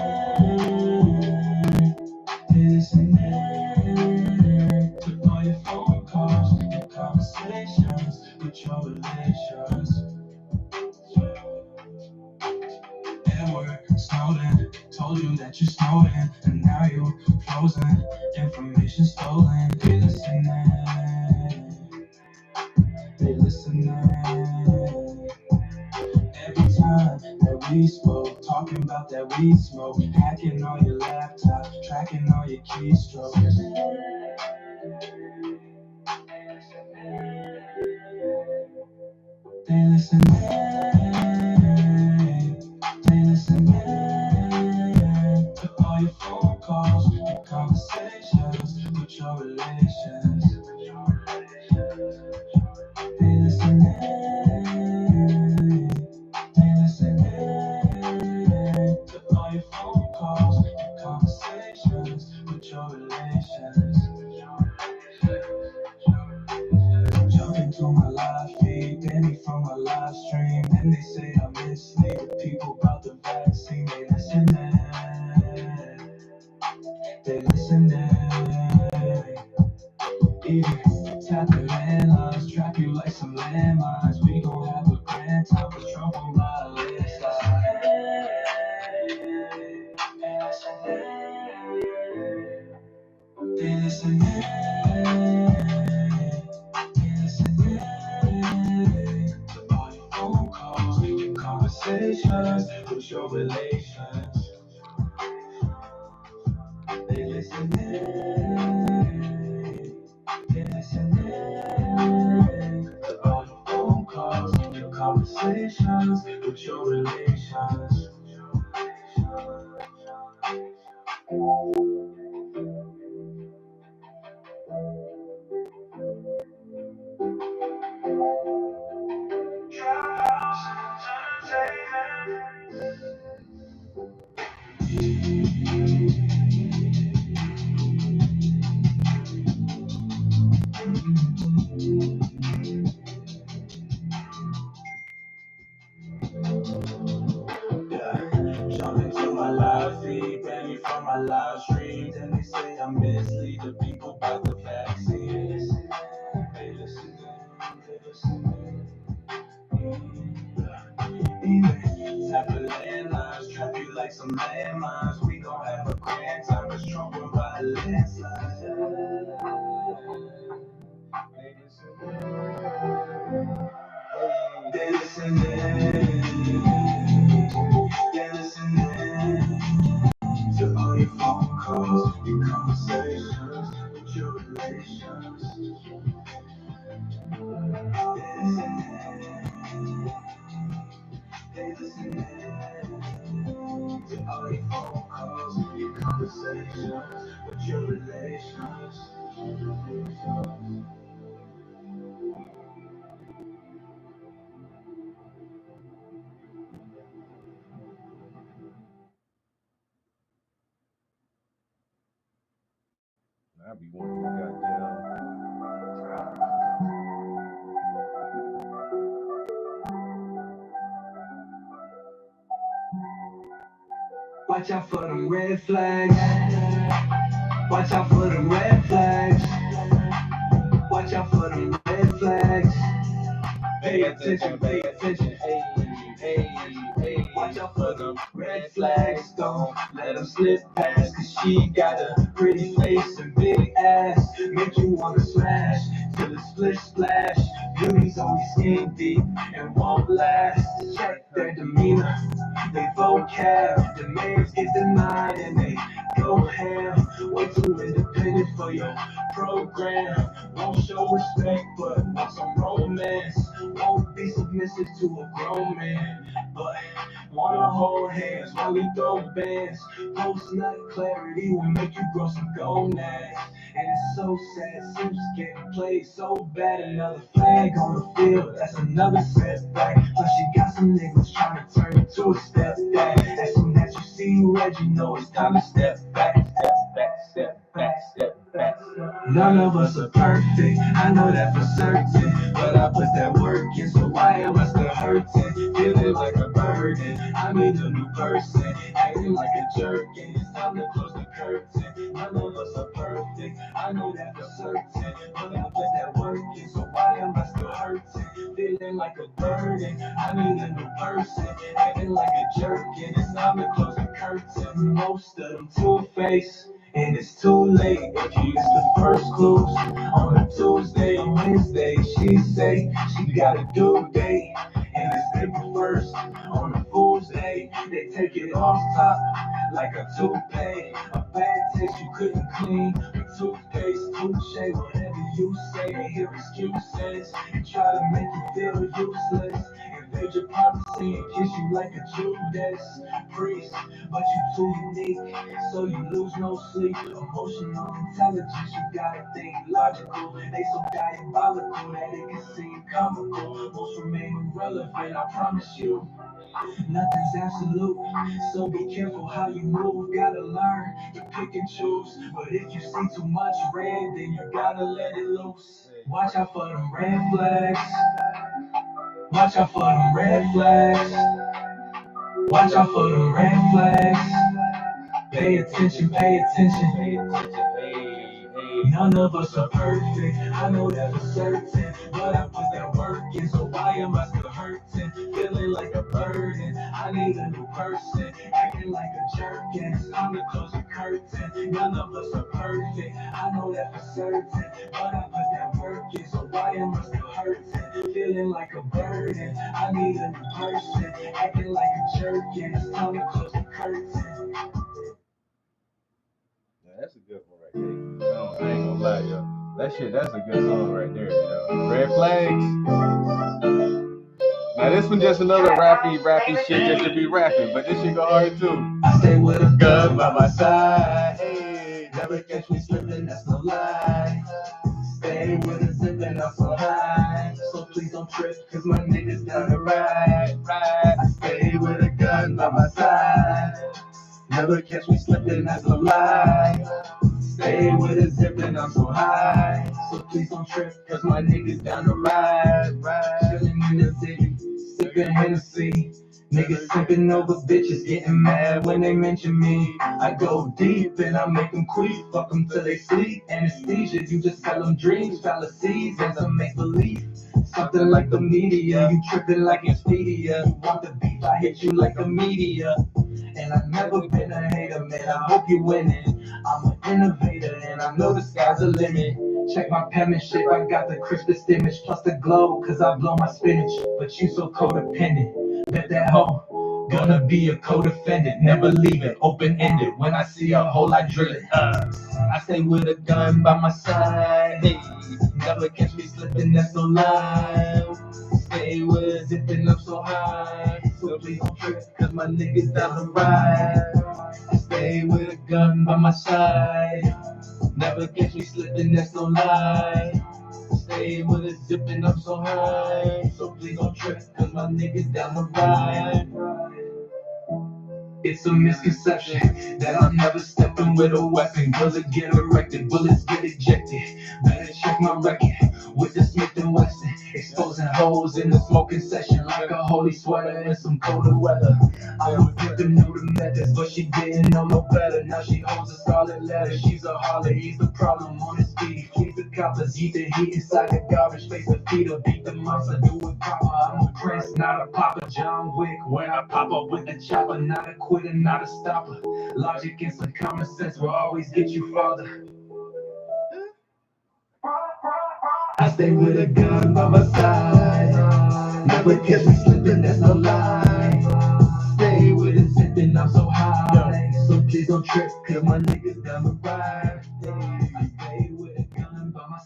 to all your phone calls, your conversations with your relations. Edward Snowden told you that you're Snowden, and now you're frozen. Information stolen. They listening. Every time that we spoke, talking about that weed smoke, hacking on your laptop, tracking all your keystrokes. They listening to all your phone calls, your conversations with your relations. They listening to all your phone calls, your conversations with your relations. Jump into my live feed, Danny from my live stream. Then they say I mislead the people about the vaccine. They listening. Even tap your landlines, trap you like some landmines. We gon' have a grand time with Trump on my landslide. They listening to all your phone calls, your conversations with your relations. They listening to all your phone calls, your conversations with your relations. Yeah, jump into my live feed, ban me from my live streams, and they say I mislead the people about the vaccine. They listen, they listen. Even tap a landlines, trap you like some landmines. We gon' have a grand time, cause Trump will buy a landslide. They listening, they listening to all your phone calls, your conversations with your relations. They listening, they listening to all your phone calls, your conversations with your relations. I be wanting to goddamn. Watch out for them red flags. Watch out for them red flags. Watch out for them red flags. Pay attention, pay attention. Hey, hey, hey. Watch out for them red flags. Don't let them slip past. Cause she got a pretty face and big ass. Make you wanna smash till it's splish splash. Beauty's always skin deep and won't last. Check their demeanor, they vocab. The names get denied and they go ham. Way too independent for your program. Won't show respect, but want some romance. Won't be submissive to a grown man, but wanna hold hands while we throw bands. Post nut clarity will make you grow some gonads. And it's so sad, Suits getting played so bad. Another flag on the field, that's another setback. Plus she got some niggas trying to turn into a step back. As soon as you see red, you know it's time to step back, step back, step back, step back. None of us are perfect, I know that for certain. But I put that work in, so why am I still hurting? Feeling like a burden, I need a new person. Acting like a jerk, and it's time to close the curtain. None of us are perfect, I know that for certain. But I put that work in, so why am I still hurting? Feeling like a burden, I need a new person. Acting like a jerk, and it's time to close the curtain. Most of them two-faced. And it's too late if you miss the first clues. On a Tuesday, on Wednesday, she say she got a due date. And it's April 1st on a Fool's Day. They take it off top like a toupee. A bad taste you couldn't clean with toothpaste, touche, whatever you say. They hear excuses and try to make you feel useless. Invade your privacy and kiss you like a Judas priest. But you too unique, so you lose no sleep. Emotional intelligence, you gotta think logical. They so diabolical that it can seem comical. Most remain irrelevant, I promise you. Nothing's absolute, so be careful how you move. Gotta learn to pick and choose. But if you see too much red, then you gotta let it loose. Watch out for them red flags. Watch out for them red flags. Watch out for them red flags. Pay attention, pay attention, pay attention. Hey, hey. None of us are perfect, I know that for certain. But I put that work in, so why am I still hurting? Feeling like a burden, I need a new person. Acting like a jerk, and it's time to close the curtain. None of us are perfect, I know that for certain. But I put that work in, so why am I still hurting? Feeling like a burden, I need a new person. Acting like a jerk, and it's time to close the curtain. That's a good one right there. No, I ain't gonna lie, yo. That's a good song right there, yo. Red Flags. Now this one just another rappy shit just to be rapping, but this shit go hard too. I stay with a gun by my side. Hey, never catch me slipping, that's no lie. Stay with a zip and I'm so high. So please don't trip, cause my niggas down the ride. I stay with a gun by my side. Never catch me slipping, that's no lie. Stay with a zip and I'm so high. So please don't trip, cause my niggas down the ride. Chilling in the city, sipping Hennessy. Niggas sipping over bitches, getting mad when they mention me. I go deep and I make them creep, fuck them till they sleep. Anesthesia, you just tell them dreams, fallacies, and some make believe. Something like the media, you tripping like Expedia. You want the beef, I hit you like the media. And I've never been a hater, man, I hope you winning. I'm an innovator and I know the sky's the limit. Check my penmanship, I got the crispest image, plus the glow, cause I blow my spinach. But you so codependent, bet that hoe gonna be a co-defendant. Never leave it open-ended, when I see a hole I drill it. I stay with a gun by my side, hey, never catch me slipping, that's no lie. Stay with it, zipping up so high, so please don't trip, cause my niggas down the ride. I stay with a gun by my side, never catch me slipping, that's no lie. Stay with it, zipping up so high, so please don't trip, cause my niggas down the ride. It's a misconception that I'm never stepping with a weapon. Bullets get erected, bullets get ejected. Better check my record with the Smith & Wesson. Exposing holes in the smoking session like a holy sweater in some colder weather. I would get to know the methods, but she didn't know no better. Now she holds a scarlet letter. She's a harlot, he's the problem on his feet. Keep the coppers, eat the heat inside the garbage. Face the feeder, beat the monster, do it proper. I'm a prince, not a papa. John Wick, when I pop up with the chopper, not a quitter, not a stopper. Logic and some common sense will always get you farther. I stay with a gun by my side. Never catch me slipping, that's no lie. Stay with it, zipping, I'm so high. So please don't trip, cause my niggas down the ride. I stay with a gun by my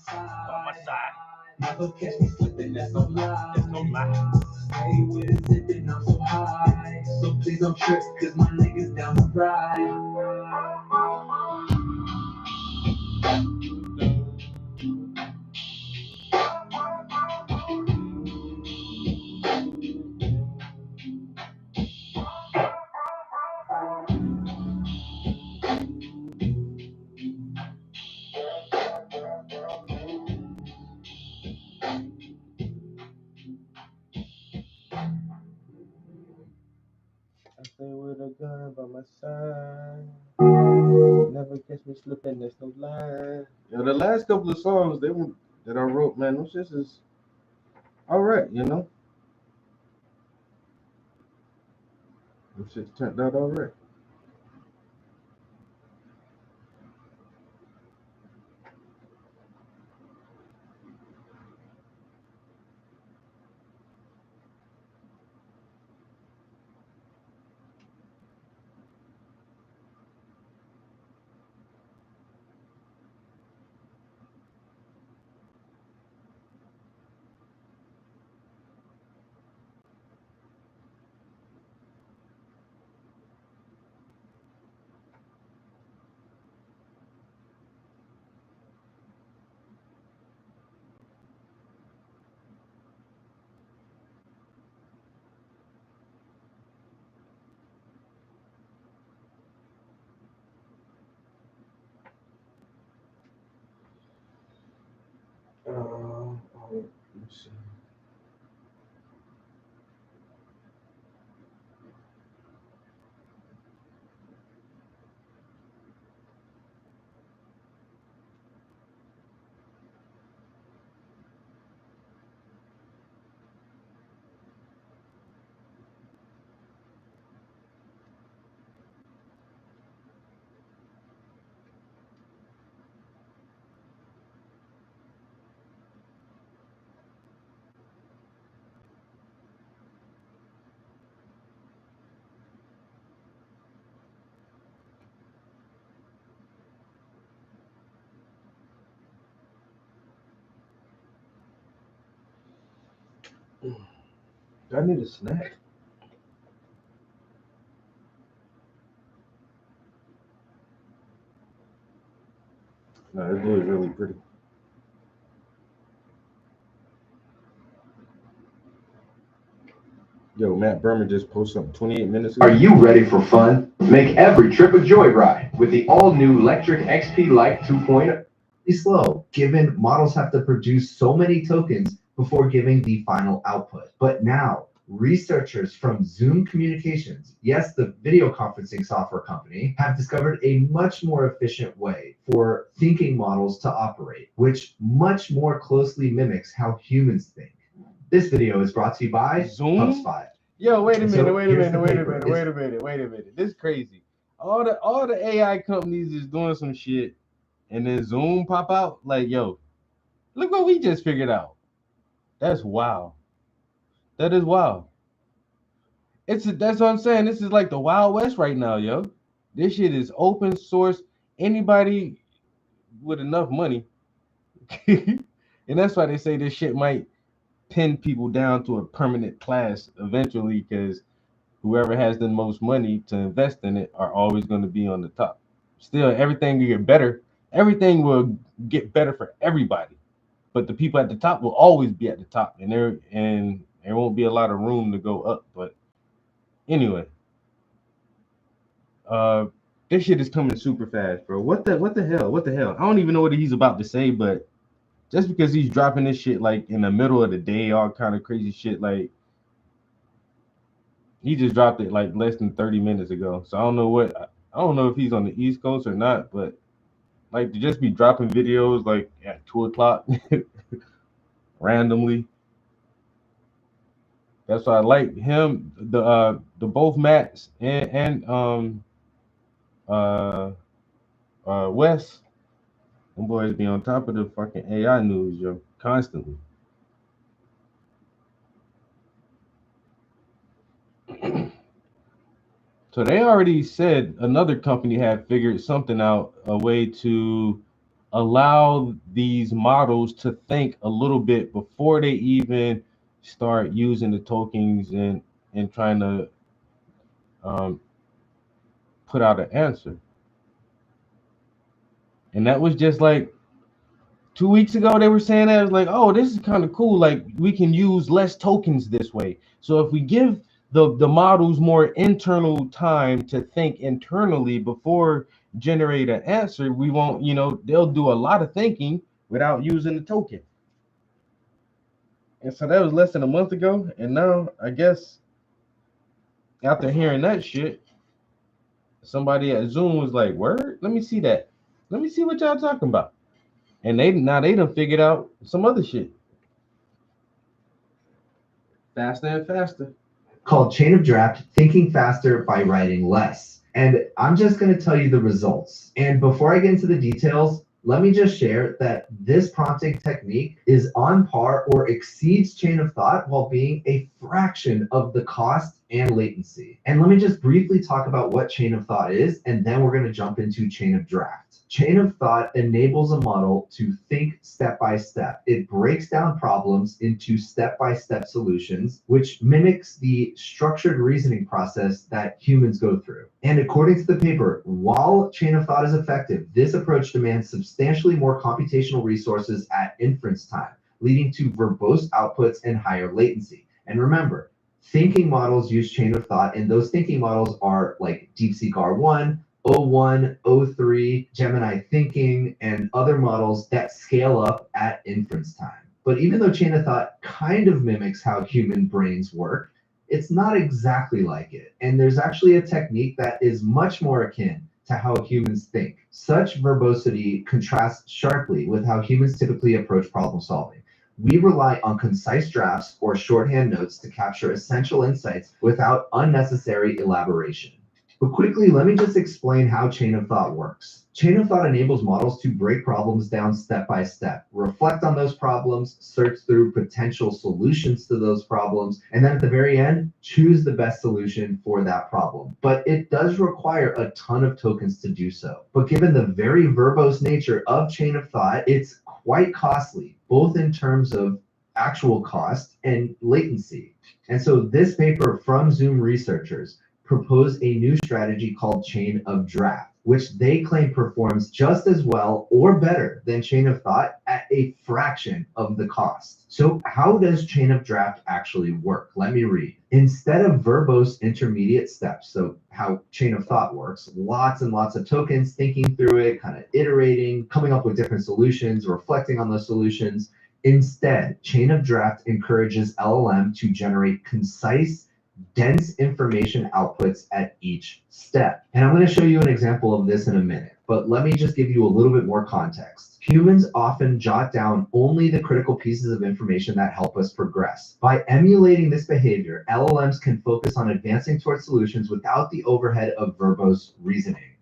side. Never catch me slipping, that's no lie. Stay with it, zipping, I'm so high. So please don't trip, cause my niggas down the ride. I stay with a gun by my side. Never catch me slipping, that's no lie. Yo, the last couple of songs that I wrote, man, those shits is alright, you know? Those shits turned out alright. Let's see. I need a snack. No, this dude is really pretty. Yo, Matt Berman just posted something 28 minutes Are ago. you ready for fun? Make every trip a joyride with the all-new Electric XP Light 2.0. Slow, given models have to produce so many tokens before giving the final output. But now, researchers from Zoom Communications, yes, the video conferencing software company, have discovered a much more efficient way for thinking models to operate, which much more closely mimics how humans think. This video is brought to you by Zoom? HubSpot. Yo, wait a And so minute, wait a here's the minute, wait a paper. minute, wait a minute, wait a minute. This is crazy. All the AI companies is doing some shit, and then Zoom pop out like, yo, look what we just figured out. That's wild. That is wild. That's what I'm saying. This is like the Wild West right now, yo. This shit is open source. Anybody with enough money, and that's why they say this shit might pin people down to a permanent class eventually, because whoever has the most money to invest in it are always going to be on the top. Still, everything will get better. Everything will get better for everybody, but the people at the top will always be at the top, and there won't be a lot of room to go up. But anyway, uh, this shit is coming super fast, bro. What the hell? What the hell? I don't even know what he's about to say, but just because he's dropping this shit like in the middle of the day, all kind of crazy shit, like he just dropped it like less than 30 minutes ago. So I don't know if he's on the East Coast or not, but like to just be dropping videos like at 2 o'clock randomly. That's why I like him. The both Matts and uh Wes. Them boys be on top of the fucking AI news, yo, constantly. So they already said another company had figured something out, a way to allow these models to think a little bit before they even start using the tokens and trying to um, put out an answer. And that was just like 2 weeks ago. They were saying that. It was like, oh, this is kind of cool. Like we can use less tokens this way. So if we give the models more internal time to think internally before generate an answer, we won't, they'll do a lot of thinking without using the token. And so that was less than a month ago. And now I guess after hearing that shit, somebody at Zoom was like, word, let me see that. Let me see what y'all talking about. And they done figured out some other shit. Faster and faster. Called Chain of Draft, Thinking Faster by Writing Less. And I'm just going to tell you the results. And before I get into the details, let me just share that this prompting technique is on par or exceeds Chain of Thought while being a fraction of the cost and latency. And let me just briefly talk about what Chain of Thought is, and then we're going to jump into Chain of Draft. Chain of Thought enables a model to think step by step. It breaks down problems into step-by-step solutions, which mimics the structured reasoning process that humans go through. And according to the paper, while Chain of Thought is effective, this approach demands substantially more computational resources at inference time, leading to verbose outputs and higher latency. And remember, thinking models use Chain of Thought, and those thinking models are like DeepSeek R1, O1, O3, Gemini Thinking, and other models that scale up at inference time. But even though Chain of Thought kind of mimics how human brains work, it's not exactly like it. And there's actually a technique that is much more akin to how humans think. Such verbosity contrasts sharply with how humans typically approach problem solving. We rely on concise drafts or shorthand notes to capture essential insights without unnecessary elaboration. But quickly, let me just explain how Chain of Thought works. Chain of Thought enables models to break problems down step by step, reflect on those problems, search through potential solutions to those problems, and then at the very end, choose the best solution for that problem. But it does require a ton of tokens to do so. But given the very verbose nature of Chain of Thought, it's quite costly, both in terms of actual cost and latency. And so this paper from Zoom researchers proposed a new strategy called Chain of Draft, which they claim performs just as well or better than Chain of Thought at a fraction of the cost. So how does Chain of Draft actually work? Let me read. Instead of verbose intermediate steps, so how Chain of Thought works, lots and lots of tokens, thinking through it, kind of iterating, coming up with different solutions, reflecting on those solutions. Instead, Chain of Draft encourages LLM to generate concise, dense information outputs at each step. And I'm going to show you an example of this in a minute, but let me just give you a little bit more context. Humans often jot down only the critical pieces of information that help us progress. By emulating this behavior, LLMs can focus on advancing towards solutions without the overhead of verbose reasoning.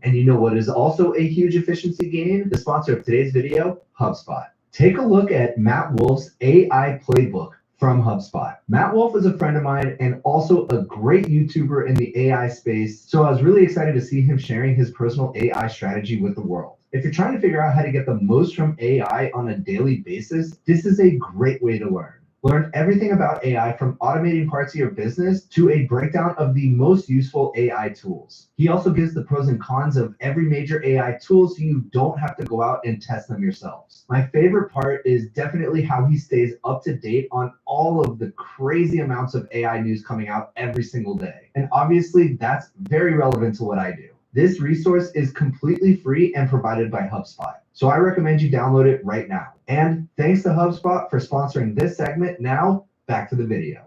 And you know what is also a huge efficiency gain? The sponsor of today's video, HubSpot. Take a look at Matt Wolf's AI playbook from HubSpot. Matt Wolf is a friend of mine and also a great YouTuber in the AI space. So I was really excited to see him sharing his personal AI strategy with the world. If you're trying to figure out how to get the most from AI on a daily basis, this is a great way to learn. Learn everything about AI, from automating parts of your business to a breakdown of the most useful AI tools. He also gives the pros and cons of every major AI tool so you don't have to go out and test them yourselves. My favorite part is definitely how he stays up to date on all of the crazy amounts of AI news coming out every single day. And obviously that's very relevant to what I do. This resource is completely free and provided by HubSpot. So I recommend you download it right now. And thanks to HubSpot for sponsoring this segment. Now, back to the video.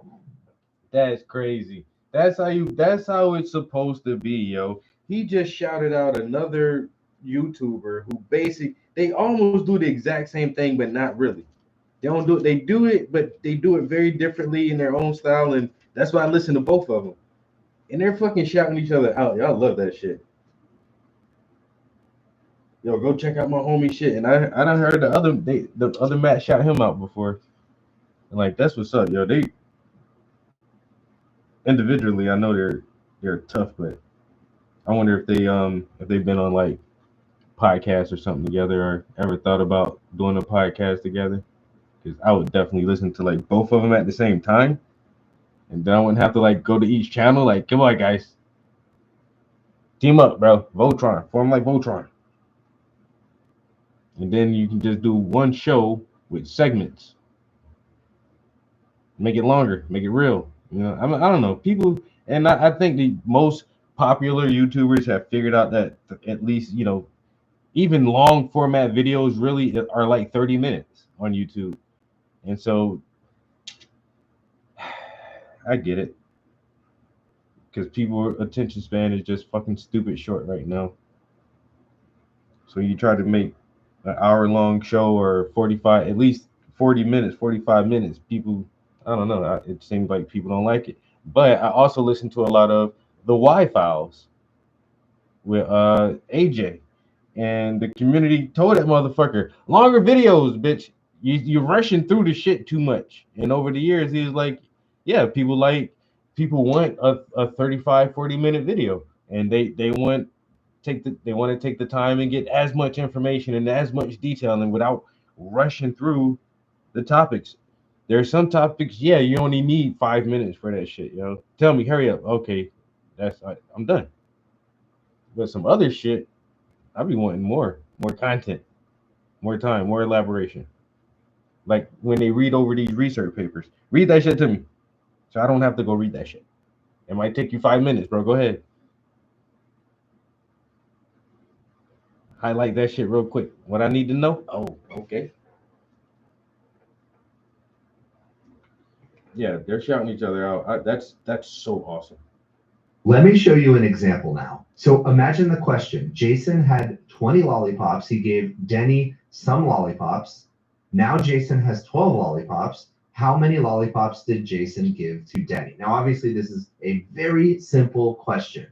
That's crazy. That's how it's supposed to be, yo. He just shouted out another YouTuber who they almost do the exact same thing, but not really. They don't do it. They do it, but they do it very differently in their own style. And that's why I listen to both of them. And they're fucking shouting each other out. Y'all love that shit. Yo, go check out my homie shit. And I done heard the other Matt shout him out before. And like, that's what's up, yo. They individually, I know they're tough, but I wonder if they've been on like podcasts or something together, or ever thought about doing a podcast together. Because I would definitely listen to like both of them at the same time, and then I wouldn't have to like go to each channel. Like, come on, guys, team up, bro. Voltron, form like Voltron. And then you can just do one show with segments. Make it longer, make it real. You know, I don't know. People, and I think the most popular YouTubers have figured out that at least, you know, even long format videos really are like 30 minutes on YouTube. And so I get it. Because people's attention span is just fucking stupid short right now. So you try to make an hour-long show or 45, at least 40 minutes, 45 minutes. People, I don't know. It seems like people don't like it. But I also listen to a lot of the Y-Files with AJ. And the community told that motherfucker, longer videos, bitch. You're rushing through the shit too much. And over the years, he was like, yeah, people want a 35, 40-minute video. And they want to take the time and get as much information and as much detail, and without rushing through the topics. There are some topics, yeah, you only need 5 minutes for that shit, yo. Tell me, hurry up. Okay, I'm done. But some other shit, I be wanting more content, more time, more elaboration. Like when they read over these research papers, read that shit to me, so I don't have to go read that shit. It might take you 5 minutes, bro. Go ahead. Highlight that shit real quick. What I need to know? Oh, okay. Yeah, they're shouting each other out. That's so awesome. Let me show you an example now. So imagine the question. Jason had 20 lollipops. He gave Denny some lollipops. Now Jason has 12 lollipops. How many lollipops did Jason give to Denny? Now, obviously, this is a very simple question,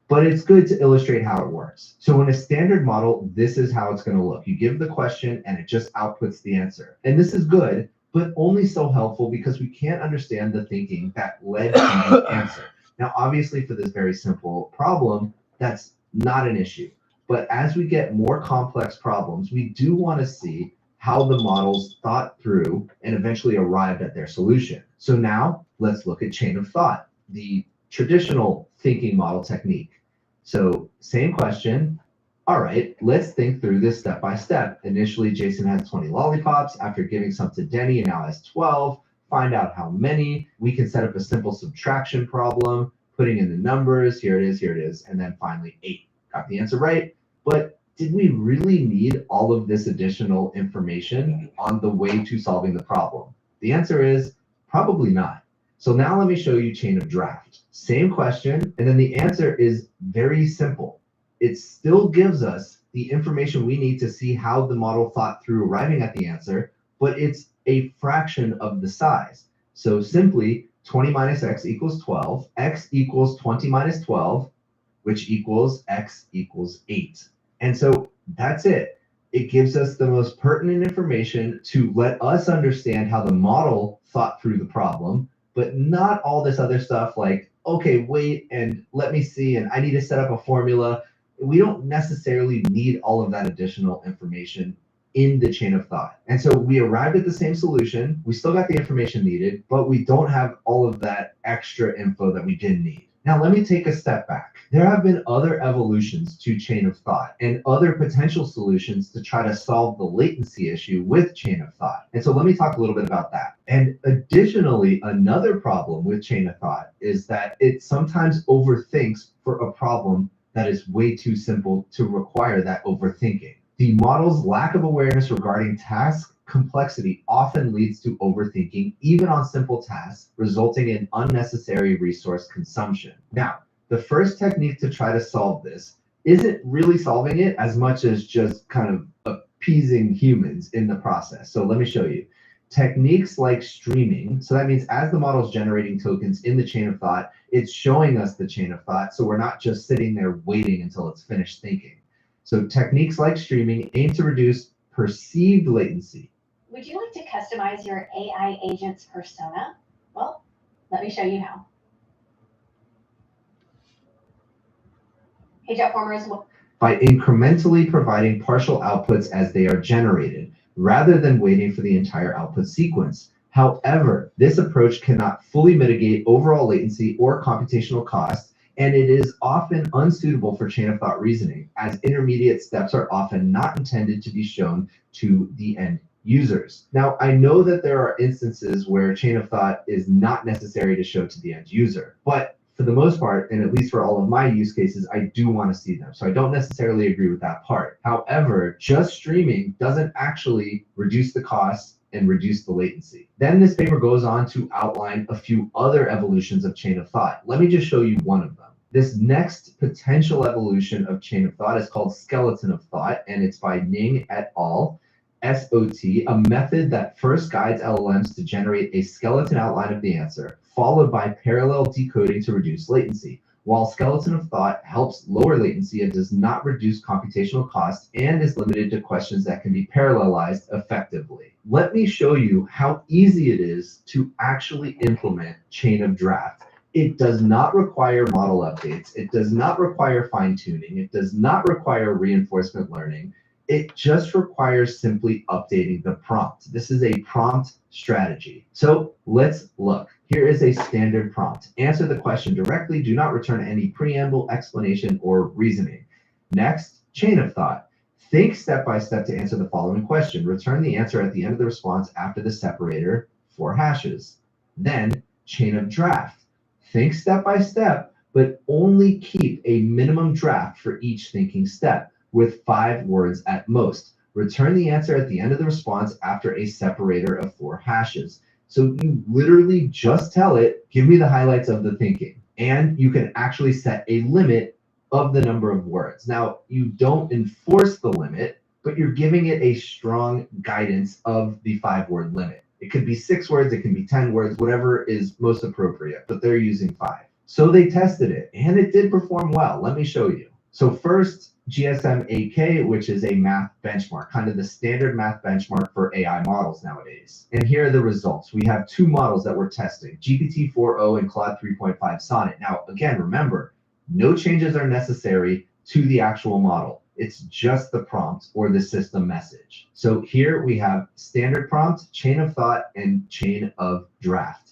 but it's good to illustrate how it works. So in a standard model, this is how it's going to look. You give the question and it just outputs the answer. And this is good, but only so helpful because we can't understand the thinking that led to the answer. Now, obviously, for this very simple problem, that's not an issue. But as we get more complex problems, we do want to see how the models thought through and eventually arrived at their solution. So now let's look at chain of thought, the traditional thinking model technique. So same question. All right, let's think through this step by step. Initially, Jason has 20 lollipops. After giving some to Denny, and now has 12. Find out how many. We can set up a simple subtraction problem, putting in the numbers. Here it is, and then finally 8. Got the answer right. But did we really need all of this additional information on the way to solving the problem? The answer is probably not. So now let me show you chain of draft. Same question, and then the answer is very simple. It still gives us the information we need to see how the model thought through arriving at the answer, but it's a fraction of the size. So simply 20 minus x equals 12, x equals 20 minus 12, which equals x equals 8. And so that's it. It gives us the most pertinent information to let us understand how the model thought through the problem, but not all this other stuff like, okay, wait, and let me see, and I need to set up a formula. We don't necessarily need all of that additional information in the chain of thought. And so we arrived at the same solution. We still got the information needed, but we don't have all of that extra info that we did need. Now, let me take a step back. There have been other evolutions to chain of thought and other potential solutions to try to solve the latency issue with chain of thought. And so let me talk a little bit about that. And additionally, another problem with chain of thought is that it sometimes overthinks for a problem that is way too simple to require that overthinking. The model's lack of awareness regarding task complexity often leads to overthinking, even on simple tasks, resulting in unnecessary resource consumption. Now, the first technique to try to solve this isn't really solving it as much as just kind of appeasing humans in the process. So let me show you. Techniques like streaming, so that means as the model is generating tokens in the chain of thought, it's showing us the chain of thought, so we're not just sitting there waiting until it's finished thinking. So techniques like streaming aim to reduce perceived latency. Would you like to customize your AI agent's persona? Well, let me show you how. Hey, Jetformers. By incrementally providing partial outputs as they are generated, rather than waiting for the entire output sequence. However, this approach cannot fully mitigate overall latency or computational cost, and it is often unsuitable for chain of thought reasoning, as intermediate steps are often not intended to be shown to the end users. Now, I know that there are instances where chain of thought is not necessary to show to the end user, but for the most part, and at least for all of my use cases, I do want to see them. So I don't necessarily agree with that part. However, just streaming doesn't actually reduce the costs and reduce the latency. Then this paper goes on to outline a few other evolutions of chain of thought. Let me just show you one of them. This next potential evolution of chain of thought is called skeleton of thought, and it's by Ning et al. SOT, a method that first guides LLMs to generate a skeleton outline of the answer, followed by parallel decoding to reduce latency. While skeleton of thought helps lower latency, it does not reduce computational costs and is limited to questions that can be parallelized effectively. Let me show you how easy it is to actually implement chain of draft. It does not require model updates. It does not require fine-tuning. It does not require reinforcement learning. It just requires simply updating the prompt. This is a prompt strategy. So let's look. Here is a standard prompt. Answer the question directly. Do not return any preamble, explanation, or reasoning. Next, chain of thought. Think step by step to answer the following question. Return the answer at the end of the response after the separator, 4 hashes. Then, chain of draft. Think step by step, but only keep a minimum draft for each thinking step, with 5 words at most. Return the answer at the end of the response after a separator of 4 hashes. So you literally just tell it, give me the highlights of the thinking. And you can actually set a limit of the number of words. Now, you don't enforce the limit, but you're giving it a strong guidance of the 5-word limit. It could be 6 words, it can be 10 words, whatever is most appropriate, but they're using 5. So they tested it, and it did perform well. Let me show you. So first, GSM-8K, which is a math benchmark, kind of the standard math benchmark for AI models nowadays. And here are the results. We have 2 models that we're testing, GPT-4o and Claude 3.5 Sonnet. Now, again, remember, no changes are necessary to the actual model. It's just the prompt or the system message. So here we have standard prompt, chain of thought, and chain of draft.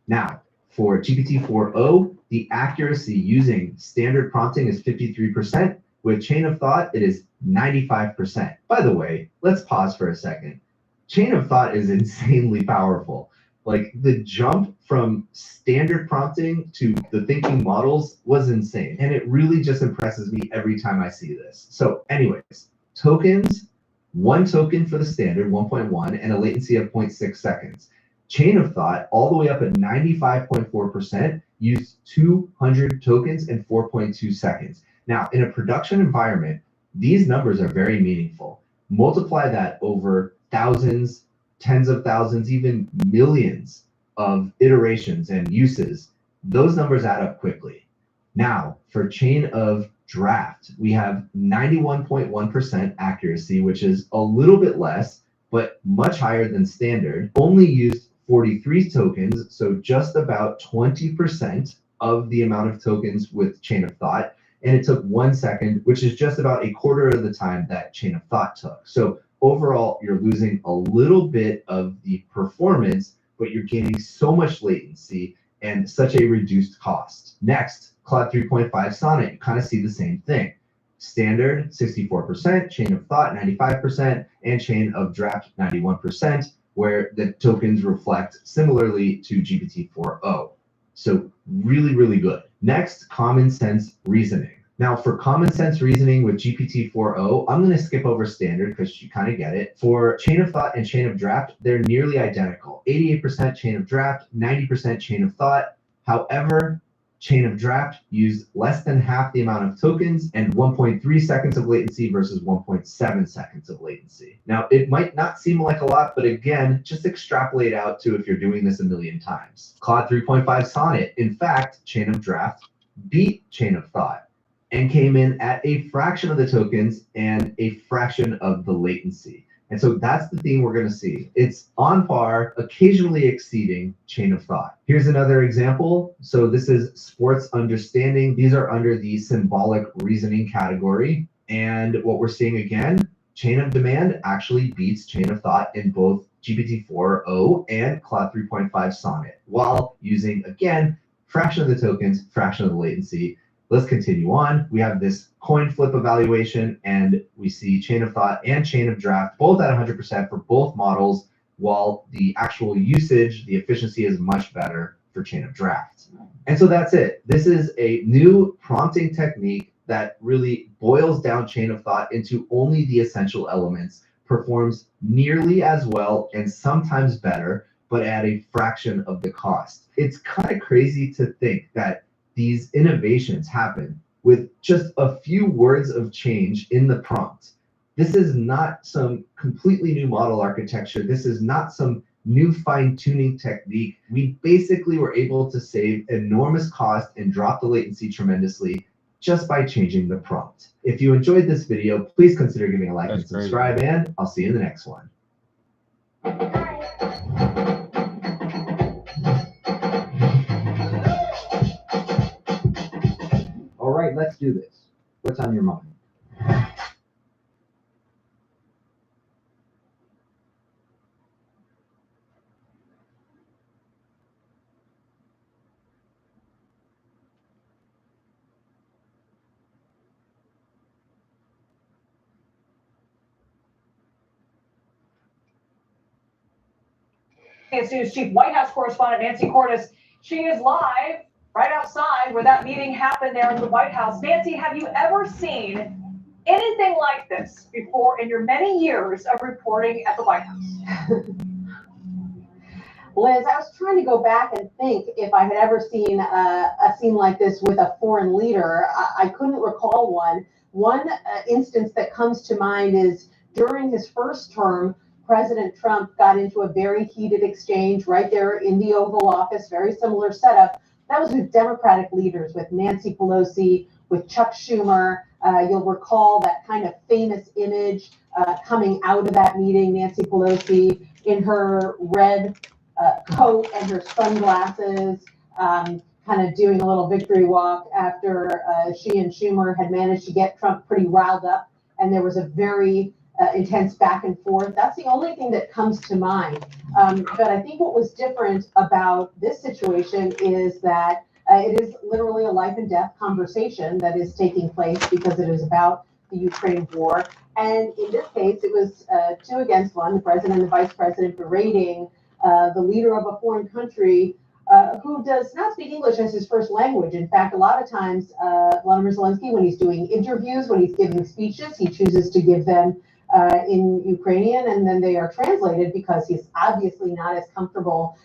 Now, for GPT-4o, the accuracy using standard prompting is 53%. With chain of thought, it is 95%. By the way, let's pause for a second. Chain of thought is insanely powerful. Like, the jump from standard prompting to the thinking models was insane. And it really just impresses me every time I see this. So anyways, tokens, 1 token for the standard, 1.1, and a latency of 0.6 seconds. Chain of thought, all the way up at 95.4%, used 200 tokens in 4.2 seconds. Now, in a production environment, these numbers are very meaningful. Multiply that over thousands, tens of thousands, even millions of iterations and uses. Those numbers add up quickly. Now, for chain of draft, we have 91.1% accuracy, which is a little bit less, but much higher than standard. Only used 43 tokens, so just about 20% of the amount of tokens with chain of thought. And it took 1 second, which is just about a quarter of the time that chain of thought took. So overall, you're losing a little bit of the performance, but you're gaining so much latency and such a reduced cost. Next, Claude 3.5 Sonnet, you kind of see the same thing. Standard, 64%, chain of thought, 95%, and chain of draft, 91%, where the tokens reflect similarly to GPT-4o. So really, really good. Next, common sense reasoning. Now, for common sense reasoning with GPT-4o, I'm going to skip over standard because you kind of get it. For chain of thought and chain of draft, they're nearly identical. 88% chain of draft, 90% chain of thought. However, chain of draft used less than half the amount of tokens and 1.3 seconds of latency versus 1.7 seconds of latency. Now, it might not seem like a lot, but again, just extrapolate out to if you're doing this a million times. Claude 3.5 Sonnet, in fact, chain of draft beat chain of thought and came in at a fraction of the tokens and a fraction of the latency. And so that's the theme we're going to see. It's on par, occasionally exceeding chain of thought. Here's another example. So this is sports understanding. These are under the symbolic reasoning category. And what we're seeing again, chain of demand actually beats chain of thought in both GPT-4o and Claude 3.5 Sonnet, while using, again, fraction of the tokens, fraction of the latency. Let's continue on. We have this coin flip evaluation, and we see chain of thought and chain of draft both at 100% for both models, while the actual usage, the efficiency is much better for chain of draft. And so that's it. This is a new prompting technique that really boils down chain of thought into only the essential elements, performs nearly as well and sometimes better, but at a fraction of the cost. It's kind of crazy to think that these innovations happen with just a few words of change in the prompt. This is not some completely new model architecture. This is not some new fine-tuning technique. We basically were able to save enormous cost and drop the latency tremendously just by changing the prompt. If you enjoyed this video, please consider giving a like and subscribe, and I'll see you in the next one. All right, let's do this. What's on your mind? CBS News Chief White House correspondent Nancy Cordes. She is live right outside where that meeting happened there in the White House. Nancy, have you ever seen anything like this before in your many years of reporting at the White House? Liz, I was trying to go back and think if I had ever seen a scene like this with a foreign leader. I couldn't recall one. One instance that comes to mind is during his first term, President Trump got into a very heated exchange right there in the Oval Office, very similar setup. That was with Democratic leaders, with Nancy Pelosi, with Chuck Schumer. You'll recall that kind of famous image coming out of that meeting, Nancy Pelosi in her red coat and her sunglasses, kind of doing a little victory walk after she and Schumer had managed to get Trump pretty riled up and there was a very intense back and forth. That's the only thing that comes to mind. But I think what was different about this situation is that it is literally a life and death conversation that is taking place because it is about the Ukraine war. And in this case, it was 2 against 1, the president and the vice president berating the leader of a foreign country who does not speak English as his first language. In fact, a lot of times, Volodymyr Zelensky, when he's doing interviews, when he's giving speeches, he chooses to give them in Ukrainian, and then they are translated because he's obviously not as comfortable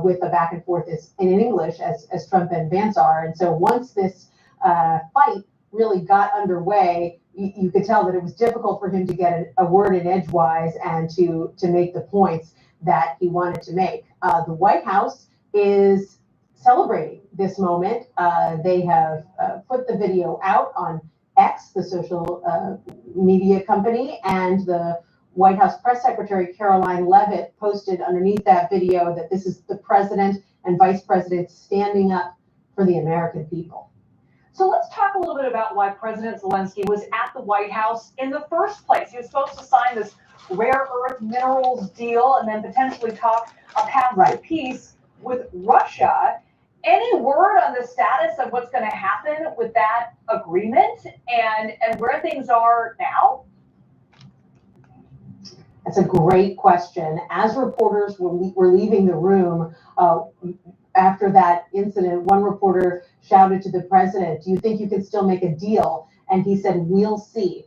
with the back and forth in English as Trump and Vance are. And so once this fight really got underway, you could tell that it was difficult for him to get a word in edgewise and to make the points that he wanted to make. The White House is celebrating this moment. They have put the video out on X, the social media company, and the White House press secretary Caroline Leavitt posted underneath that video that this is the president and vice president standing up for the American people. So let's talk a little bit about why President Zelensky was at the White House in the first place. He was supposed to sign this rare earth minerals deal and then potentially talk a path to peace with Russia. Any word on the status of what's going to happen with that agreement and where things are now? That's a great question. As reporters were leaving the room after that incident, one reporter shouted to the president, "Do you think you can still make a deal?" And he said, "We'll see."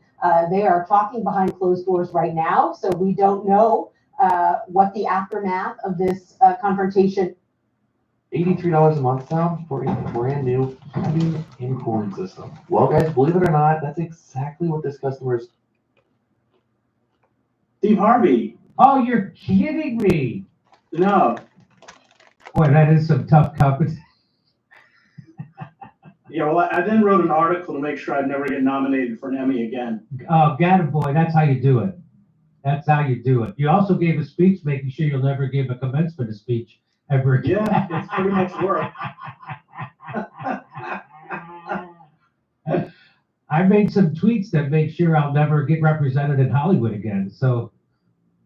They are talking behind closed doors right now, so we don't know what the aftermath of this confrontation. $83 a month now for a brand new heating and cooling system. Well, guys, believe it or not, that's exactly what this customer's. Steve Harvey. Oh, you're kidding me. No. Boy, that is some tough competition. Yeah, well, I then wrote an article to make sure I'd never get nominated for an Emmy again. Oh, boy, that's how you do it. That's how you do it. You also gave a speech making sure you'll never give a commencement speech ever again. Yeah, it's pretty much work. I made some tweets that make sure I'll never get represented in Hollywood again. So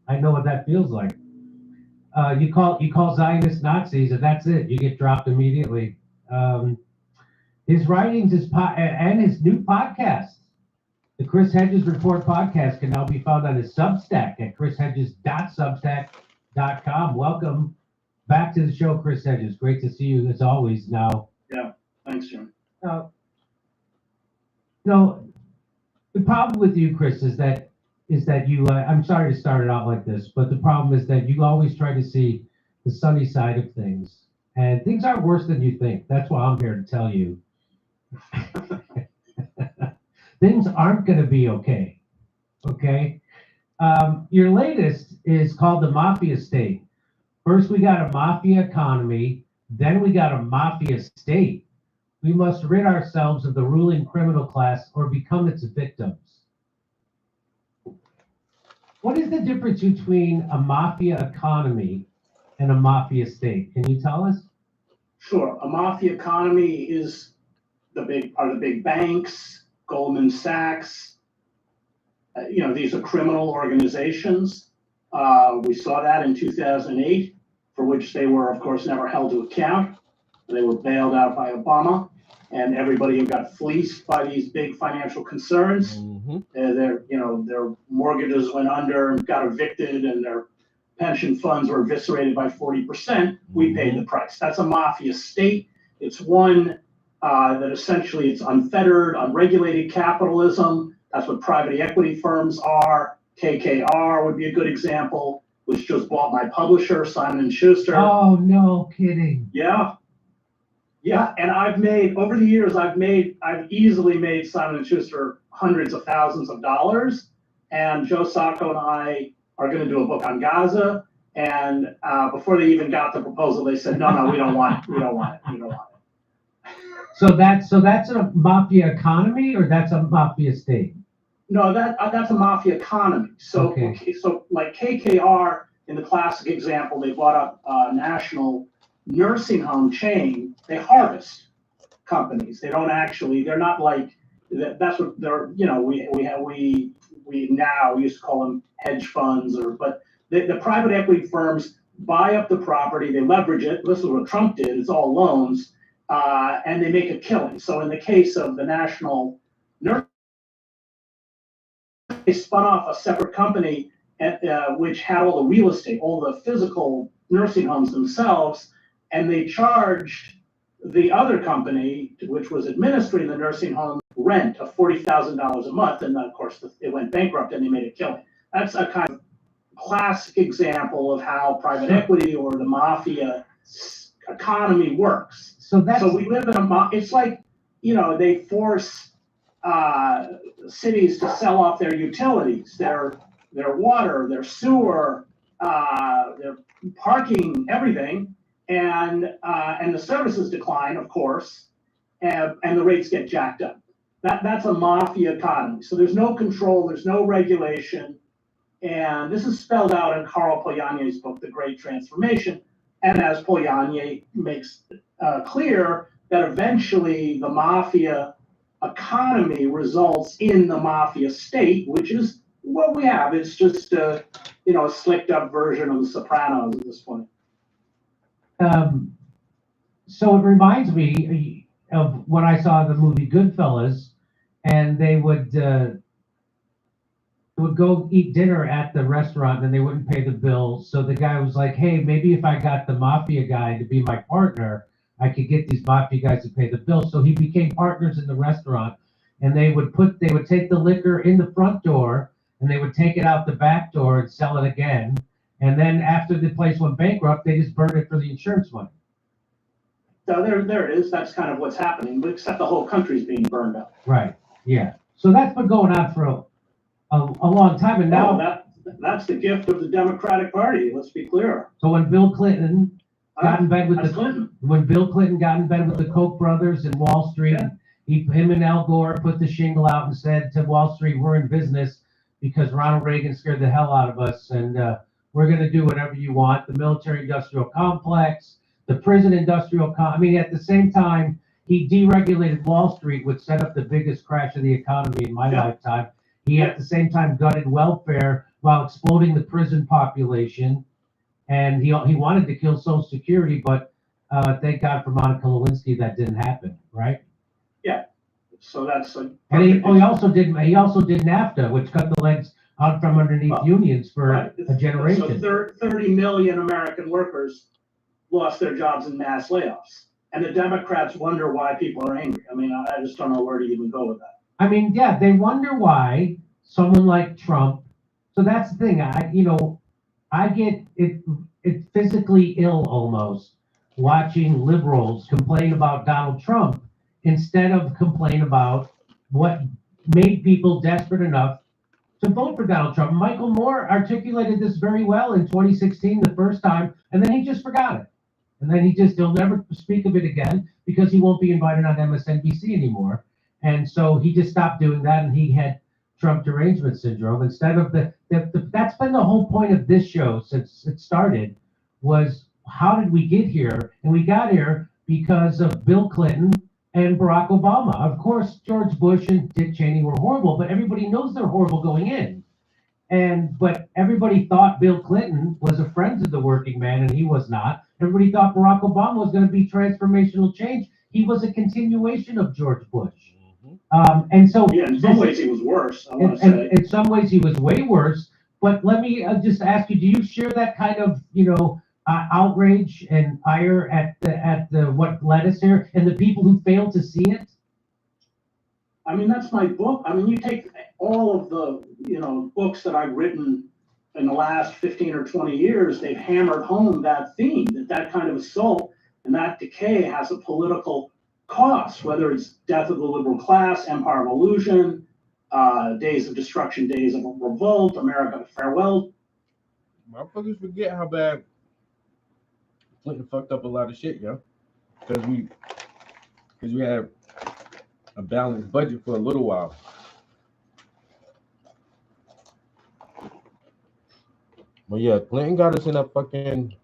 I know what that feels like. You call Zionists Nazis, and that's it. You get dropped immediately. His writings and his new podcast, the Chris Hedges Report podcast, can now be found on his Substack at chrishedges.substack.com. Welcome back to the show, Chris Hedges. Great to see you as always. Now, yeah, thanks, Jim. No, the problem with you, Chris, is that you. I'm sorry to start it out like this, but the problem is that you always try to see the sunny side of things, and things are worse than you think. That's why I'm here to tell you. Things aren't going to be okay. Okay. Your latest is called the Mafia State. First, we got a mafia economy. Then we got a mafia state. We must rid ourselves of the ruling criminal class or become its victims. What is the difference between a mafia economy and a mafia state? Can you tell us? Sure. A mafia economy is the big banks, Goldman Sachs. These are criminal organizations. We saw that in 2008, for which they were, of course, never held to account. They were bailed out by Obama, and everybody who got fleeced by these big financial concerns, their mortgages went under and got evicted, and their pension funds were eviscerated by 40%. We paid the price. That's a mafia state. It's one that essentially it's unfettered, unregulated capitalism. That's what private equity firms are. KKR would be a good example, which just bought my publisher, Simon & Schuster. Oh, no kidding. Yeah. Yeah, and over the years, I've easily made Simon & Schuster hundreds of thousands of dollars. And Joe Sacco and I are going to do a book on Gaza. And before they even got the proposal, they said, no, we don't want it. We don't want it. We don't want it. So that's a mafia economy, or that's a mafia state? No, that's a mafia economy. So, okay. So like KKR, in the classic example, they bought up a national nursing home chain. They harvest companies. They don't actually. They're not like. That's what they're. We we now used to call them hedge funds, but the private equity firms buy up the property, they leverage it. This is what Trump did. It's all loans, and they make a killing. So in the case of the National Nurse, they spun off a separate company which had all the real estate, all the physical nursing homes themselves, and they charged the other company, which was administering the nursing home, rent of $40,000 a month, and of course it went bankrupt and they made a killing. That's a kind of classic example of how private equity or the mafia economy works. So we live in it's like, they force cities to sell off their utilities, their water, their sewer, their parking, everything, and the services decline, of course, and the rates get jacked up. That's a mafia economy. So there's no control, there's no regulation, and this is spelled out in Carl Polanyi's book, The Great Transformation. And as Polanyi makes clear, that eventually the mafia economy results in the mafia state, which is what we have. It's just a slicked up version of The Sopranos at this point. So it reminds me of when I saw the movie Goodfellas, and they would go eat dinner at the restaurant and they wouldn't pay the bill. So the guy was like, hey, maybe if I got the mafia guy to be my partner, I could get these mafia guys to pay the bill. So he became partners in the restaurant, and they would take the liquor in the front door and they would take it out the back door and sell it again. And then after the place went bankrupt, they just burned it for the insurance money. So there it is. That's kind of what's happening, except the whole country's being burned up. Right. Yeah. So that's been going on for a long time, and now that's the gift of the Democratic Party. Let's be clear. So when Bill Clinton got in bed with when Bill Clinton got in bed with the Koch brothers in Wall Street, him and Al Gore put the shingle out and said to Wall Street, "We're in business because Ronald Reagan scared the hell out of us, and we're going to do whatever you want." The military-industrial complex, the prison-industrial I mean, at the same time, he deregulated Wall Street, which set up the biggest crash of the economy in my lifetime. He at the same time gutted welfare while exploding the prison population, and he wanted to kill Social Security, but thank God for Monica Lewinsky that didn't happen, right? Yeah. So that's and he also did NAFTA, which cut the legs out from underneath unions for a generation. So 30 million American workers lost their jobs in mass layoffs, and the Democrats wonder why people are angry. I mean, I just don't know where to even go with that. I mean, yeah, they wonder why someone like Trump. So that's the thing. I get it physically ill almost watching liberals complain about Donald Trump instead of complain about what made people desperate enough to vote for Donald Trump. Michael Moore articulated this very well in 2016, the first time, and then he just forgot it. And then he'll never speak of it again because he won't be invited on MSNBC anymore. And so he just stopped doing that, and he had Trump derangement syndrome. Instead of that's been the whole point of this show since it started, was how did we get here? And we got here because of Bill Clinton and Barack Obama. Of course, George Bush and Dick Cheney were horrible, but everybody knows they're horrible going in. But everybody thought Bill Clinton was a friend to the working man, and he was not. Everybody thought Barack Obama was going to be transformational change. He was a continuation of George Bush. And so in some ways he was worse. I want to say. In some ways he was way worse. But let me just ask you: do you share that kind of outrage and ire at the what led us here and the people who failed to see it? I mean, that's my book. I mean, you take all of the books that I've written in the last 15 or 20 years, they've hammered home that theme, that kind of assault and that decay has a political cost, whether it's death of the liberal class, empire of illusion, days of destruction, days of revolt, America farewell. Motherfuckers forget how bad Clinton fucked up a lot of shit, yo. Because we had a balanced budget for a little while. But yeah, Clinton got us in a fucking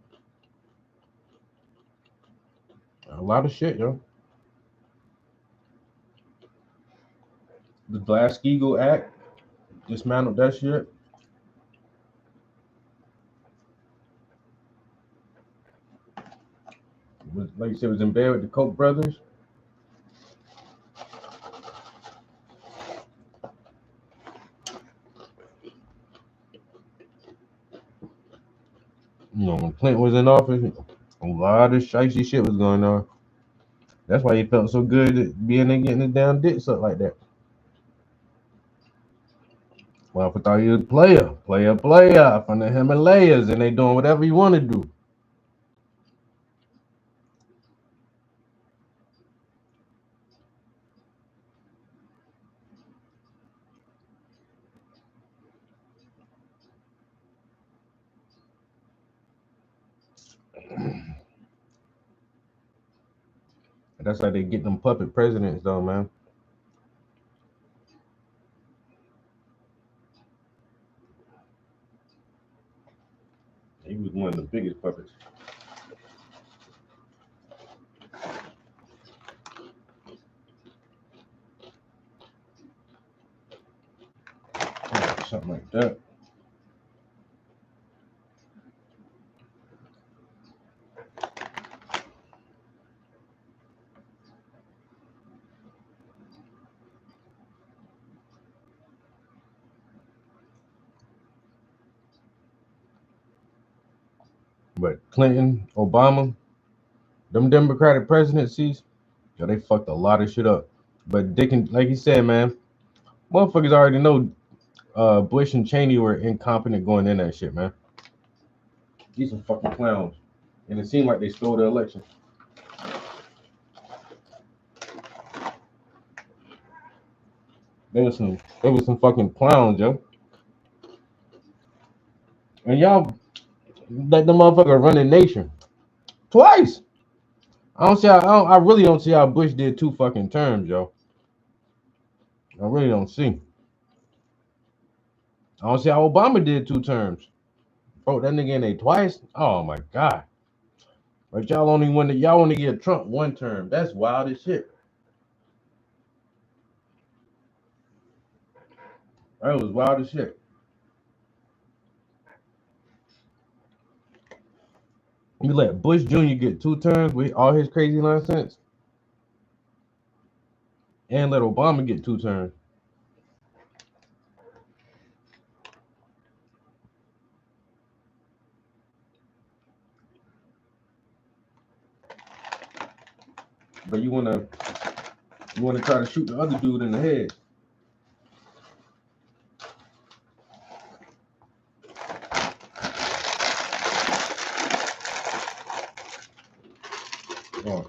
a lot of shit, yo. The Glass-Steagall Act, dismantled that shit. Like you said, was in bed with the Koch brothers. You know, when Clinton was in office, a lot of shicey shit was going on. That's why he felt so good at being there getting his damn dick sucked like that. Well, I thought he was player from the Himalayas, and they doing whatever you want to do. That's how they get them puppet presidents, though, man. He was one of the biggest puppets. Something like that. But Clinton, Obama, them Democratic presidencies, yo, they fucked a lot of shit up. But Dick and like you said, man, motherfuckers already know Bush and Cheney were incompetent going in that shit, man. These some fucking clowns. And it seemed like they stole the election. They was some fucking clowns, yo. And y'all let the motherfucker run the nation twice. I really don't see how Bush did 2 fucking terms, yo. I really don't see. I don't see how Obama did 2 terms. Bro, that nigga in there twice. Oh my god. But y'all only give Trump 1 term. That's wild as shit. That was wild as shit. You let Bush Jr. get 2 terms with all his crazy nonsense, and let Obama get 2 terms. But you wanna try to shoot the other dude in the head. Oh.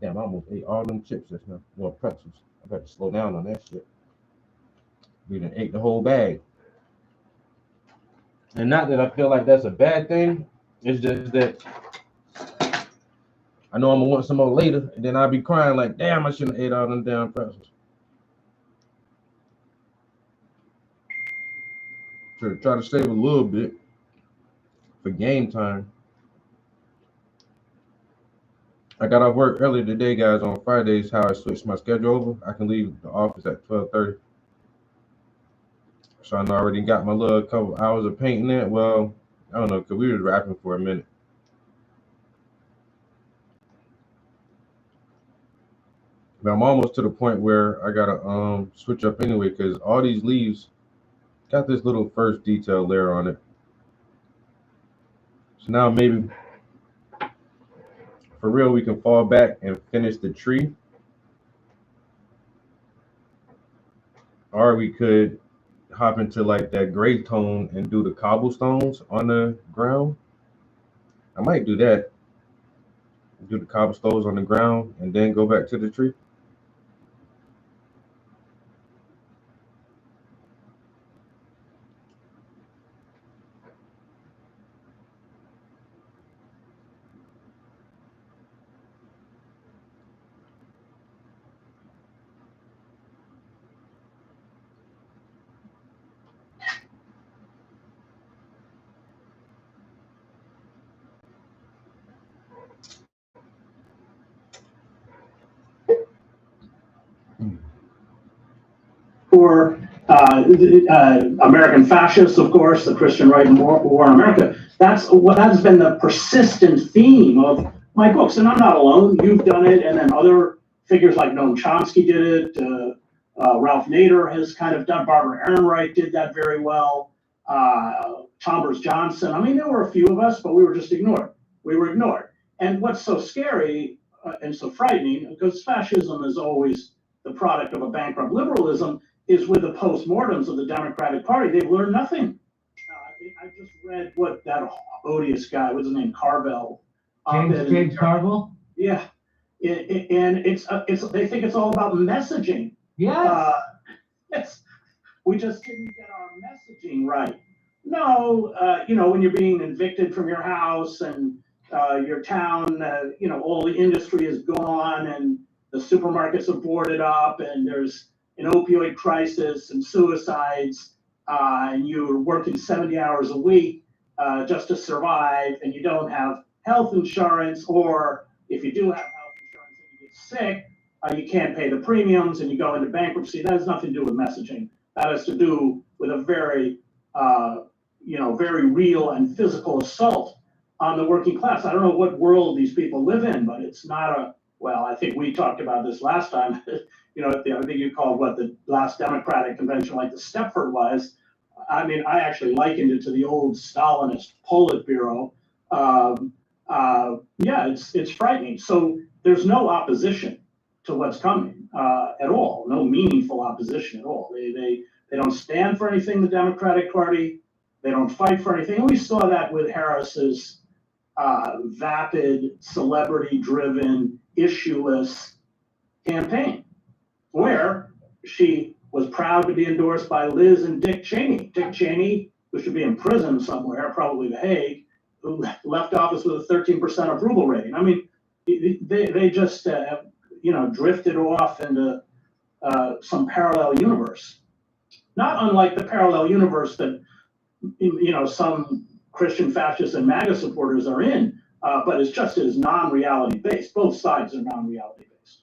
Damn, I almost ate all them chips just now. Well, pretzels. I got to slow down on that shit. We done ate the whole bag. And not that I feel like that's a bad thing. It's just that I know I'm gonna want some more later, and then I'll be crying like, damn, I shouldn't have ate all them damn pretzels. Try to save a little bit for game time. I got off work earlier today, guys. On Fridays, how I switched my schedule over. I can leave the office at 12:30. So I know I already got my little couple hours of painting it. Well, I don't know, because we was rapping for a minute. But I'm almost to the point where I gotta switch up anyway, because all these leaves got this little first detail layer on it. So now maybe for real we can fall back and finish the tree. Or we could hop into like that gray tone and do the cobblestones on the ground. I might do that. Do the cobblestones on the ground and then go back to the tree. for American fascists, of course, the Christian right and war in America. That's been the persistent theme of my books, and I'm not alone. You've done it, and then other figures like Noam Chomsky did it. Ralph Nader has kind of done. Barbara Ehrenreich did that very well. Chalmers Johnson. I mean, there were a few of us, but we were just ignored. We were ignored. And what's so scary and so frightening, because fascism is always the product of a bankrupt liberalism, is with the postmortems of the Democratic Party. They've learned nothing. I just read what that odious guy, what's his name, Carville. James Carville? Yeah. And it's they think it's all about messaging. Yes. We just didn't get our messaging right. No, when you're being evicted from your house and your town, all the industry is gone and the supermarkets are boarded up and there's an opioid crisis and suicides, and you're working 70 hours a week just to survive, and you don't have health insurance, or if you do have health insurance and you get sick, you can't pay the premiums and you go into bankruptcy. That has nothing to do with messaging. That has to do with a very, very real and physical assault on the working class. I don't know what world these people live in, but it's not I think we talked about this last time. I think you called what the last Democratic convention like the Stepford was. I mean, I actually likened it to the old Stalinist Politburo. It's frightening. So there's no opposition to what's coming at all. No meaningful opposition at all. They don't stand for anything, the Democratic Party. They don't fight for anything. And we saw that with Harris's vapid, celebrity-driven, issueless campaign, where she was proud to be endorsed by Liz and Dick Cheney. Dick Cheney, who should be in prison somewhere, probably The Hague, who left office with a 13% approval rating. I mean, they just drifted off into some parallel universe. Not unlike the parallel universe that some Christian fascists and MAGA supporters are in, but it's just as non-reality based. Both sides are non-reality based.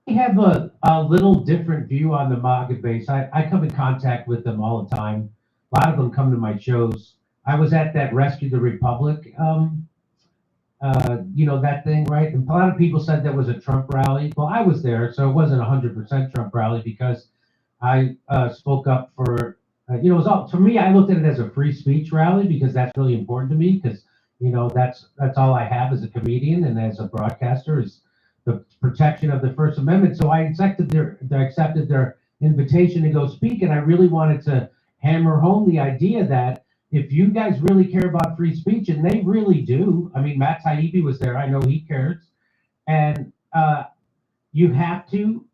I have a little different view on the MAGA base. I come in contact with them all the time. A lot of them come to my shows. I was at that Rescue the Republic, that thing, right? And a lot of people said that was a Trump rally. Well, I was there, so it wasn't 100% Trump rally because I spoke up for, it was all, for me, I looked at it as a free speech rally because that's really important to me because, that's all I have as a comedian and as a broadcaster is the protection of the First Amendment. So I accepted their invitation to go speak, and I really wanted to hammer home the idea that if you guys really care about free speech, and they really do, I mean, Matt Taibbi was there, I know he cares, and you have to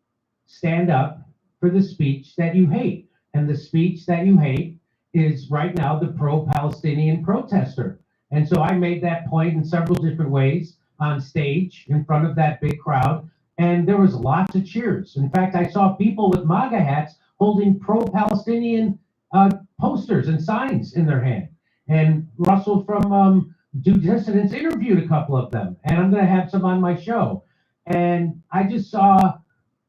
stand up for the speech that you hate. And the speech that you hate is right now the pro-Palestinian protester. And so I made that point in several different ways on stage in front of that big crowd, and there was lots of cheers. In fact, I saw people with MAGA hats holding pro-Palestinian posters and signs in their hand. And Russell from Due Dissidence interviewed a couple of them, and I'm going to have some on my show. And I just saw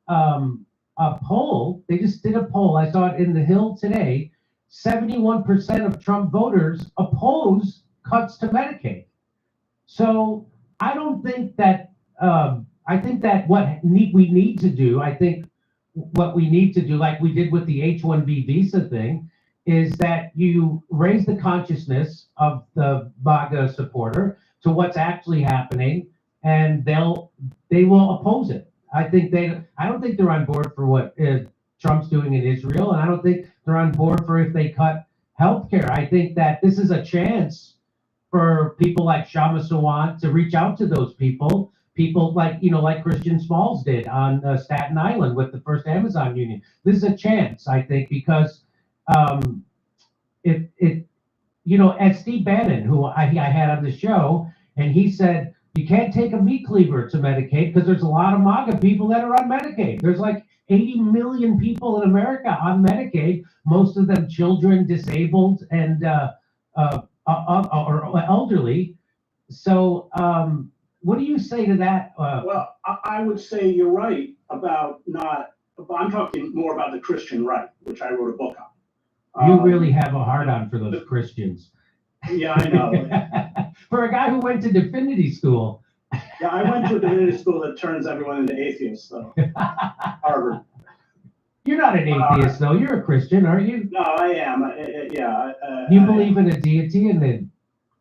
a poll. They just did a poll. I saw it in The Hill today. 71% of Trump voters oppose cuts to Medicaid. So I don't think that, I think that we need to do, what we need to do, like we did with the H-1B visa thing, is that you raise the consciousness of the MAGA supporter to what's actually happening, and they will oppose it. I don't think they're on board for what Trump's doing in Israel, and I don't think they're on board for if they cut healthcare. I think that this is a chance for people like Shama Sawant to reach out to those people like Christian Smalls did on Staten Island with the first Amazon union. This is a chance, I think, because as Steve Bannon, who I had on the show, and he said, you can't take a meat cleaver to Medicaid because there's a lot of MAGA people that are on Medicaid. There's like 80 million people in America on Medicaid, most of them children, disabled, and or elderly. So what do you say to that? Well, I would say you're right about not but I'm talking more about the Christian right, which I wrote a book on. You really have a hard on for those Christians. Yeah, I know. For a guy who went to divinity school. Yeah, I went to a divinity school that turns everyone into atheists, so Harvard. You're not an atheist, though. You're a Christian, aren't you? No, I am. Yeah. You believe in a deity and the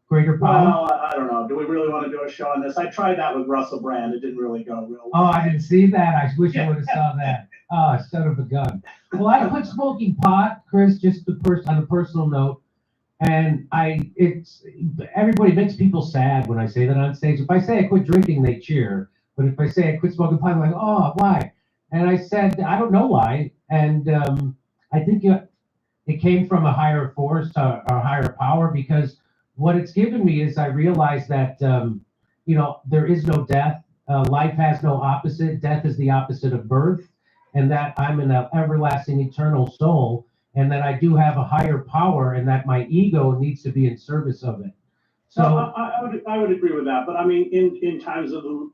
greater power? Well, I don't know. Do we really want to do a show on this? I tried that with Russell Brand. It didn't really go real well. Oh, I didn't see that. I wish I would have saw that. Oh, son of a gun. Well, I quit smoking pot, Chris, just on a personal note. And everybody makes people sad when I say that on stage. If I say I quit drinking, they cheer. But if I say I quit smoking pot, they're like, oh, why? And I said, I don't know why. And I think it came from a higher force, a higher power, because what it's given me is I realized that, there is no death. Life has no opposite. Death is the opposite of birth. And that I'm an everlasting, eternal soul. And that I do have a higher power, and that my ego needs to be in service of it. So I would agree with that. But I mean, in times of the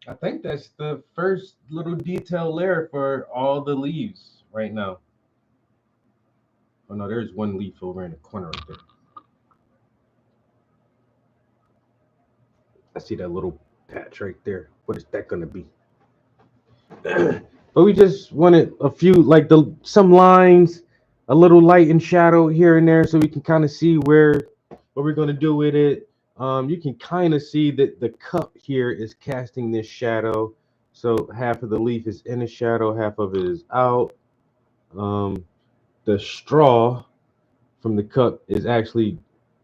I think that's the first little detail layer for all the leaves right now. Oh no, there's one leaf over in the corner right there. I see that little patch right there. What is that gonna be? But we just wanted a few, like some lines, a little light and shadow here and there, so we can kind of see what we're gonna do with it. You can kind of see that the cup here is casting this shadow. So half of the leaf is in the shadow, half of it is out. The straw from the cup is actually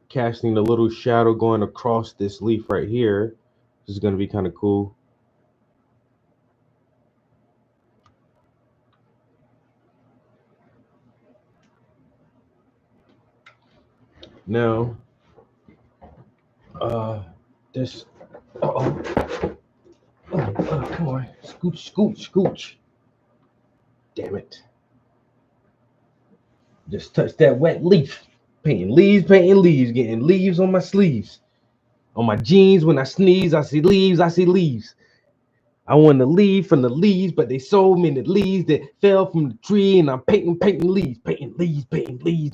casting a little shadow going across this leaf right here. This is gonna be kind of cool. Now, this. Oh, come on, scooch. Damn it! Just touch that wet leaf. Painting leaves, getting leaves on my sleeves. On my jeans, when I sneeze, I see leaves. I want to leave from the leaves, but they so many leaves that fell from the tree, and I'm painting leaves.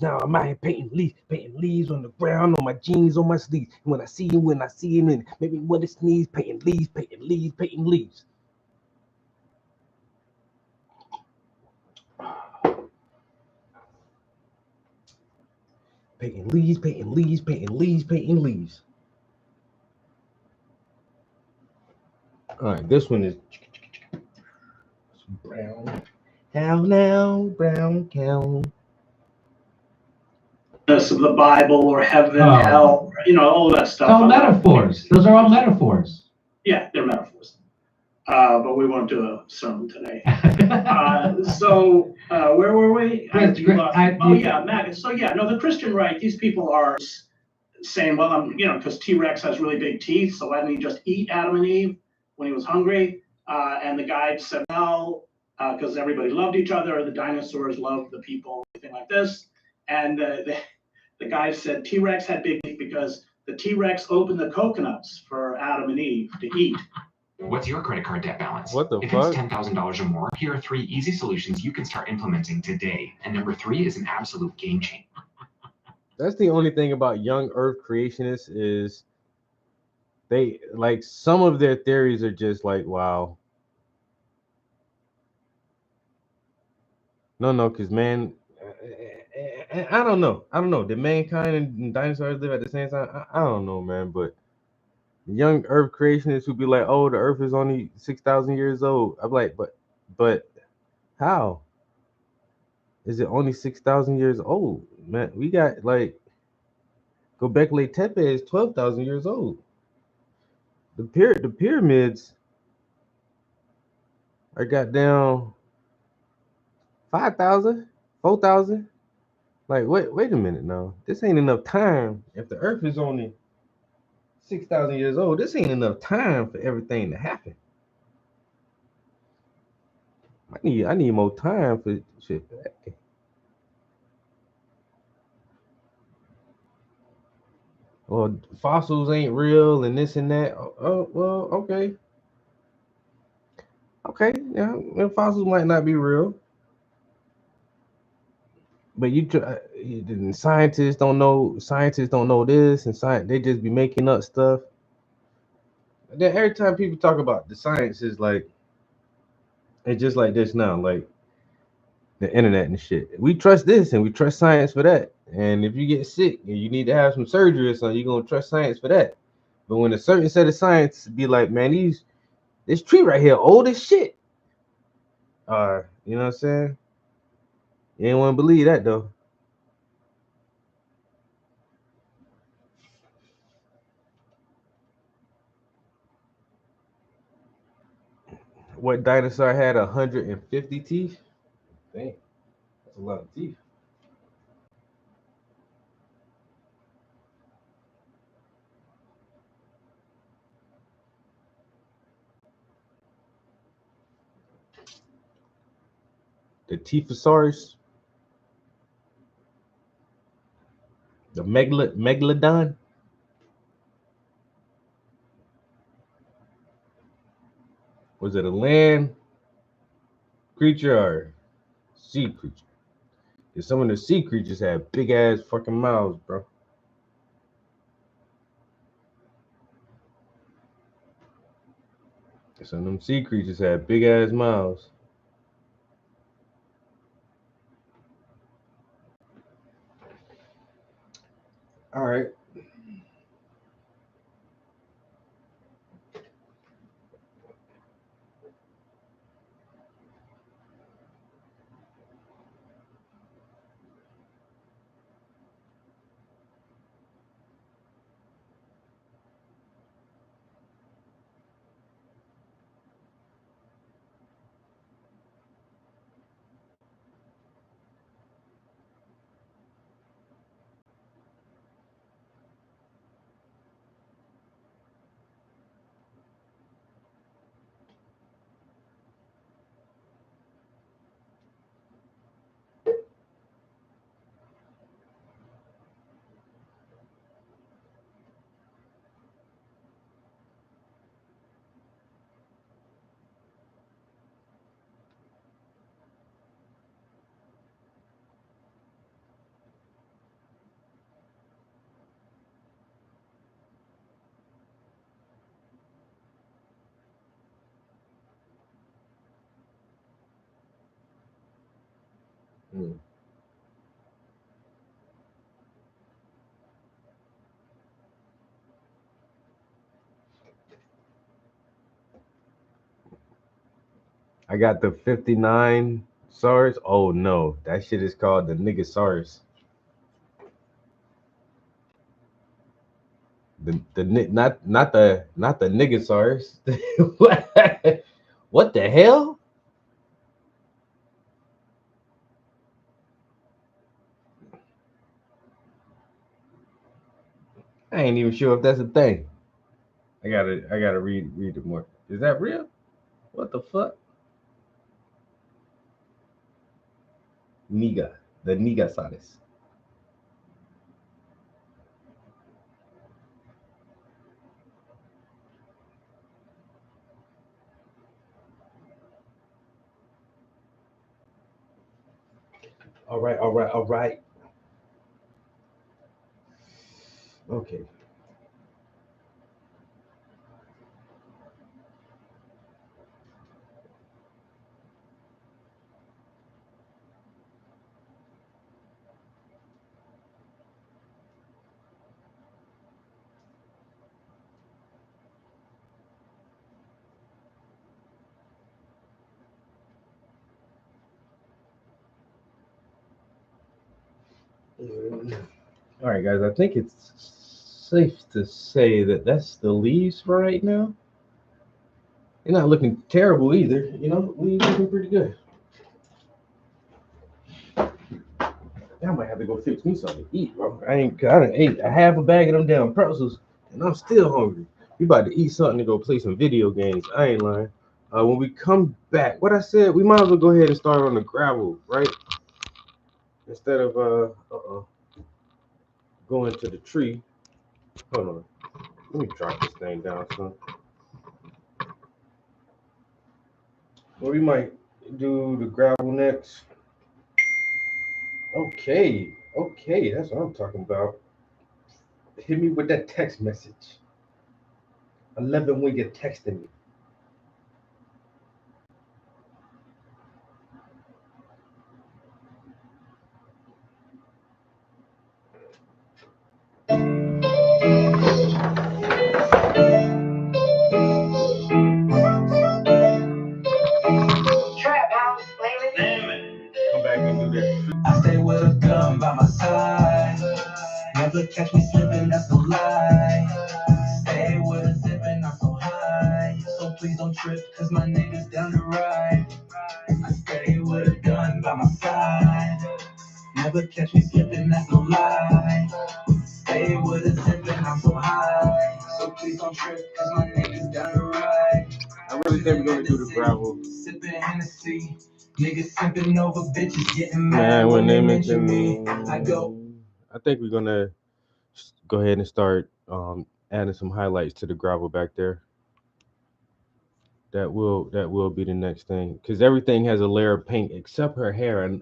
Now I'm out here painting leaves on the ground, on my jeans, on my sleeves. And when I see him, and maybe when I sneeze, painting leaves. Painting leaves, painting leaves. All right, this one is brown. How now, brown cow. Of the Bible or heaven, hell, all that stuff. It's all metaphors. Those are all metaphors. Yeah, they're metaphors. But we won't do a sermon today. So where were we? Maggots. So the Christian right, these people are saying, well, because T-Rex has really big teeth, so why didn't he just eat Adam and Eve when he was hungry? And the guide said, no, because everybody loved each other, the dinosaurs loved the people, anything like this. And the guy said T-Rex had big teeth because the T-Rex opened the coconuts for Adam and Eve to eat. What's your credit card debt balance? What the if fuck? It's $10,000 or more, here are 3 easy solutions you can start implementing today. And number 3 is an absolute game changer. That's the only thing about young Earth creationists is they like some of their theories are just like, wow. No, because man, I don't know. Did mankind and dinosaurs live at the same time? I don't know, man. But young Earth creationists who be like, oh, the Earth is only 6,000 years old. I'm like, but how is it only 6,000 years old, man? We got like Göbekli Tepe is 12,000 years old. The pyramids are goddamn 5,000, 4,000. Like, wait a minute now. This ain't enough time. If the Earth is only 6,000 years old, this ain't enough time for everything to happen. I need more time for shit. Well, fossils ain't real and this and that. Oh well, okay. Okay, yeah, well, fossils might not be real, but scientists don't know. Scientists don't know this, and science they just be making up stuff. Then every time people talk about the science is like it's just like this now, like the internet and shit. We trust this and we trust science for that. And if you get sick and you need to have some surgery or something, you're gonna trust science for that. But when a certain set of science be like, man, this tree right here old as shit. You know what I'm saying? You ain't wanna believe that though. What dinosaur had 150 teeth? Dang, that's a lot of teeth. The Teethosaurus, the megalodon. Was it a land creature or sea creature? Because some of the sea creatures have big ass fucking mouths, bro. Some of them sea creatures have big ass mouths. All right. Hmm. I got the 59 SARS. Oh no, that shit is called the nigga SARS. Not the nigga SARS. What the hell? I ain't even sure if that's a thing. I gotta read it more. Is that real? What the fuck? Niga. The Niga SARS. All right, all right, all right. Okay. All right, guys. I think it's safe to say that that's the leaves for right now. They're not looking terrible either. You know, leaves looking pretty good. I might have to go fix me something to eat, bro. I done ate a half a bag of them damn pretzels, and I'm still hungry. We about to eat something to go play some video games. I ain't lying. When we come back, what I said, we might as well go ahead and start on the gravel, right? Instead of going to the tree. Hold on. Let me drop this thing down, son. Well, we might do the gravel next. Okay, that's what I'm talking about. Hit me with that text message. I love it when you're texting me. Trap house, baby. Come back and do that. I stay with a gun by my side. Never catch me slipping, that's no lie. Stay with a zipping, I'm so high. So please don't trip, cause my niggas down the ride. I stay with a gun by my side. Never catch me slipping, that's no lie. Stay with a zipping, I'm so high. So please don't trip, cause my niggas down the ride. I really think we're gonna do the gravel. Sipping Hennessy. Niggas simping over bitches getting Man, mad when they mention me, I go. I think we're gonna go ahead and start adding some highlights to the gravel back there. That will be the next thing, because everything has a layer of paint except her hair, and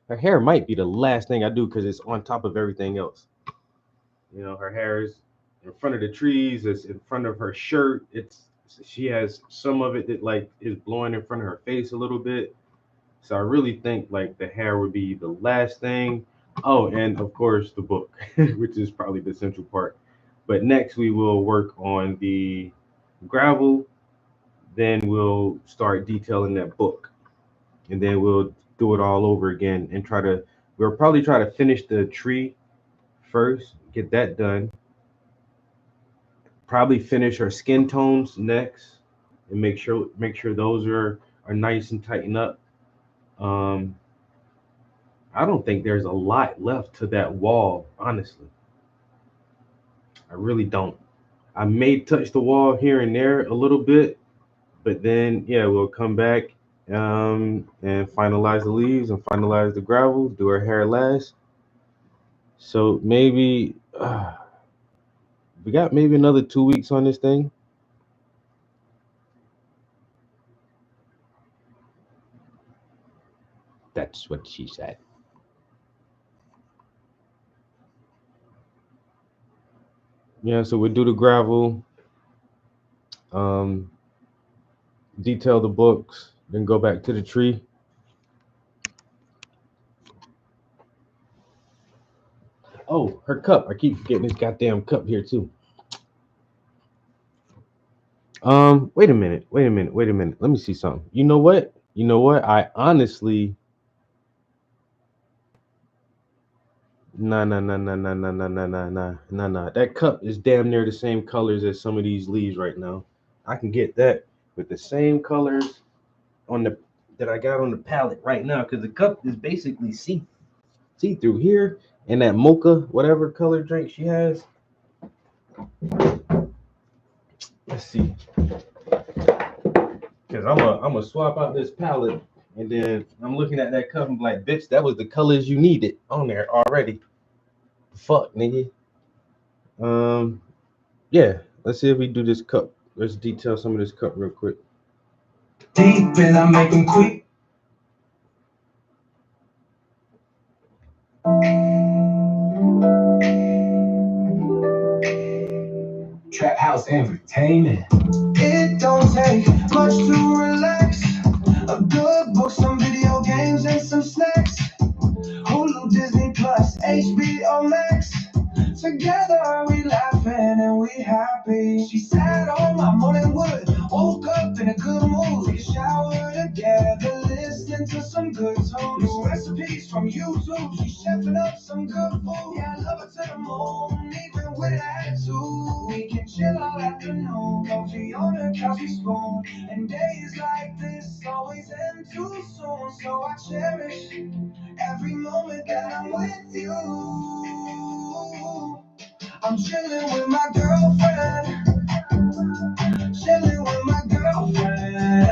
her hair might be the last thing I do because it's on top of everything else. You know, her hair is in front of the trees, it's in front of her shirt. She has some of it that like is blowing in front of her face a little bit. So I really think like the hair would be the last thing. Oh, and of course the book, which is probably the central part. But next we will work on the gravel. Then we'll start detailing that book. And then we'll do it all over again and we'll probably try to finish the tree first, get that done. Probably finish her skin tones next and make sure those are nice and tighten up. I don't think there's a lot left to that wall, honestly. I really don't. I may touch the wall here and there a little bit, but then yeah, we'll come back and finalize the leaves and finalize the gravel, do her hair last. So maybe we got maybe another 2 weeks on this thing. That's what she said. Yeah, so we'll do the gravel, detail the books, then go back to the tree. Oh, her cup. I keep forgetting this goddamn cup here too. Wait a minute. Let me see something. You know what? I honestly Nah. That cup is damn near the same colors as some of these leaves right now. I can get that with the same colors that I got on the palette right now, because the cup is basically see through here, and that mocha whatever color drink she has. Let's see, because I'm gonna swap out this palette, and then I'm looking at that cup and be like, bitch, that was the colors you needed on there already. Fuck, nigga. Yeah, let's see if we do this cup. Let's detail some of this cup real quick. Deep and I make them quick. Trap House Entertainment. It don't take much to relax. A good book, some video games, and some snacks. Hulu, Disney Plus, HBO Max. Together we laughing and we happy. She sat on my morning wood, woke up in a good mood. Took a shower together, listening to some good tunes. New recipes from YouTube, she's chefing up some good food. Yeah, I love her to the moon, even with an attitude. We can chill all afternoon, coffee on the coffee spoon. And days like this always end too soon, so I cherish every moment that I'm with you. I'm chilling with my girlfriend. Chilling with my girlfriend.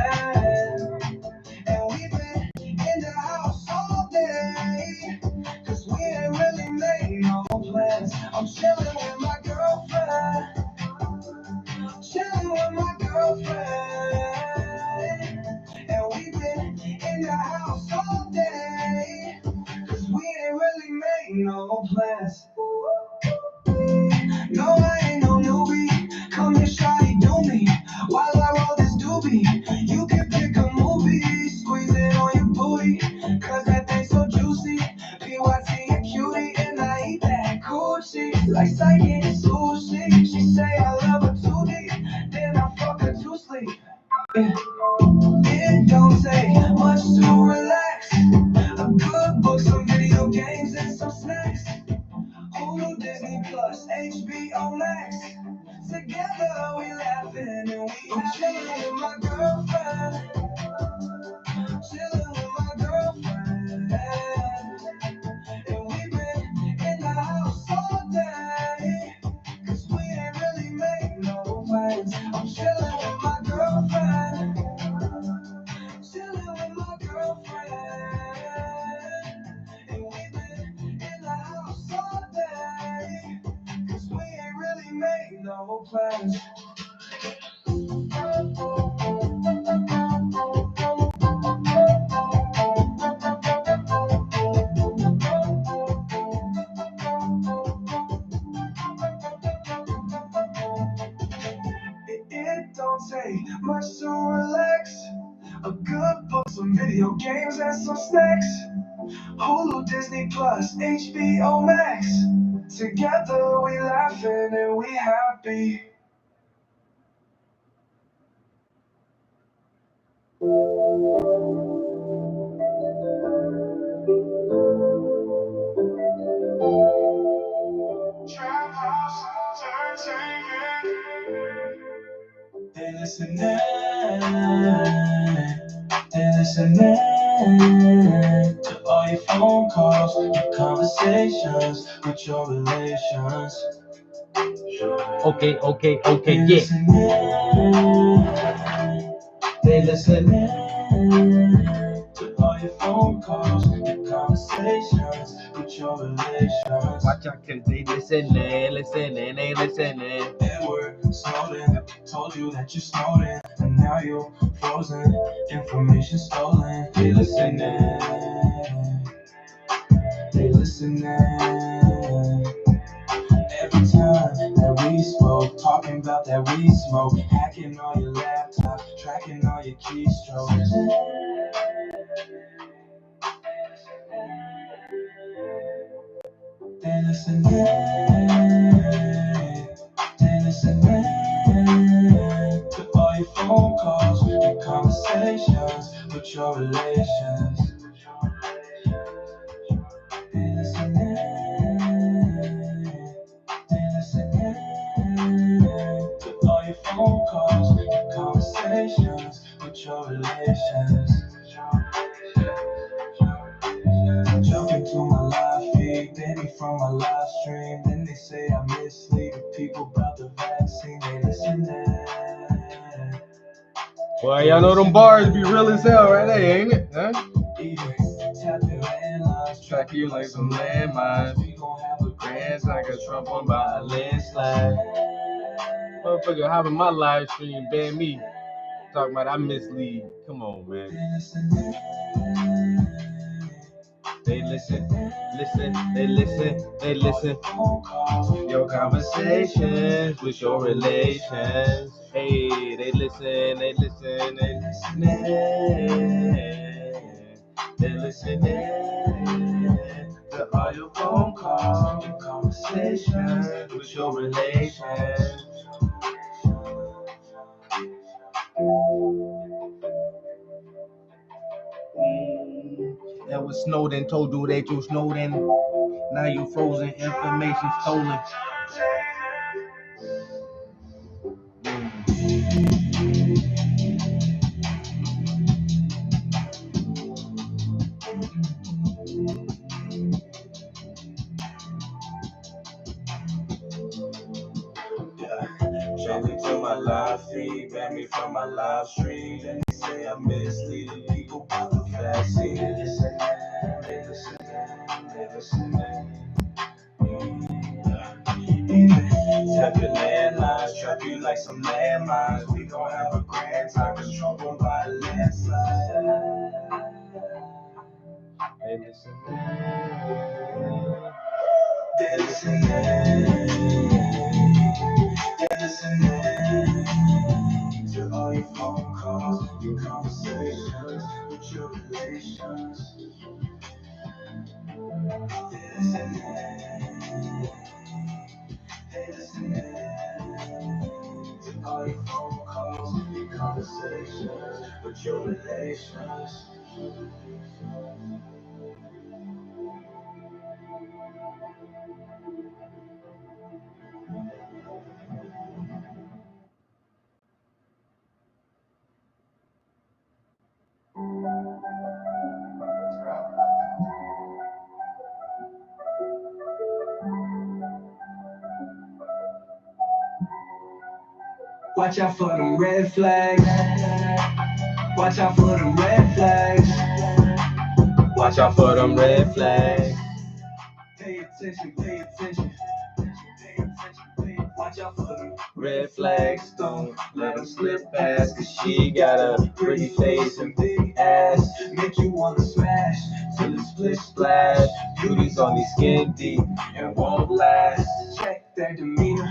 And we've been in the house all day, cause we ain't really made no plans. I'm chilling with my girlfriend. Chilling with my girlfriend. And no plans. No, I ain't no newbie. Come here, shawty, do me. While I roll this doobie, you can pick a movie. Squeeze it on your booty, cause that thing's so juicy. PYT a cutie, and I eat that coochie. Like Saigon sushi. She say I love her too deep, then I fuck her to sleep. It don't take much to relax. A good book, some video games, and some snacks. Hulu, Disney Plus, HBO Max. Together we laughing and we chilling with my girlfriend. Chilling with my girlfriend. And we've been in the house all day. Cause we ain't really made no plans. I'm chilling with my girlfriend. Chilling with my girlfriend. And we've been in the house all day. Cause we ain't really made no plans. It don't take much to relax. A good book, some video games, and some snacks. Hulu, Disney Plus, HBO Max. Together we laughing and we happy. Trap house, turn they listening, they listening to all your phone calls, your conversations with your relations. Okay, They yeah. listening, they listening to all your phone calls, your conversations with your relations. Watch out, cause they listening, they listening. Edward Snowden told you that you snowed in, and now you're frozen. Information stolen. They listening. They listening. Every time that we spoke, talking about that we smoke, hacking on your laptop, tracking all your keystrokes. They listening. They listening to all your phone calls, your conversations with your relations. They listening. They listening to all your phone calls, your conversations with your relations. Jump into my live feed, baby, from my live stream. Then they say I mislead the people about the vaccine. They listening. Well, y'all know them bars be real as hell right there, ain't it? Huh? Tap your landlines, Track you like some landmines. we gon' have a Grants I got Trump on by a landslide. Motherfucker hopping my live stream, ban me. Talking about I mislead. Come on, man. They listen, they listen. Your conversations with your relations. Hey, they listen, they listen. They listening to all your phone calls, your conversations with your relations. That was Snowden, told you they threw Snowden. Now you frozen, information stolen. Jumping to my live feed, ban me from my live stream. Then they say I mislead the people about the vaccine. They listen, they listen, they listen. Tap your landlines, trap you like some landmines. We gon' have a grand time, cause Trump won't buy a landslide. They listen. They're listening to all your phone calls, your conversations with your relations. They're listening to all your phone calls, your conversations with your relations. Watch out for them red flags. Watch out for them red flags. Watch out for them red flags. Pay attention, pay attention. Watch out for them Red flags, don't let them slip past. Cause she got a pretty face and big ass. make you wanna smash Till it's split splash. Beauties on these skin deep and won't last. check their demeanor.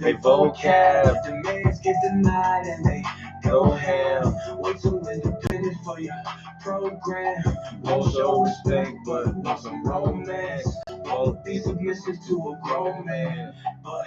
They vocab, Demands get denied and they go ham. way too independent for your program. Won't show respect, but want some romance. Won't be submissive to a grown man, but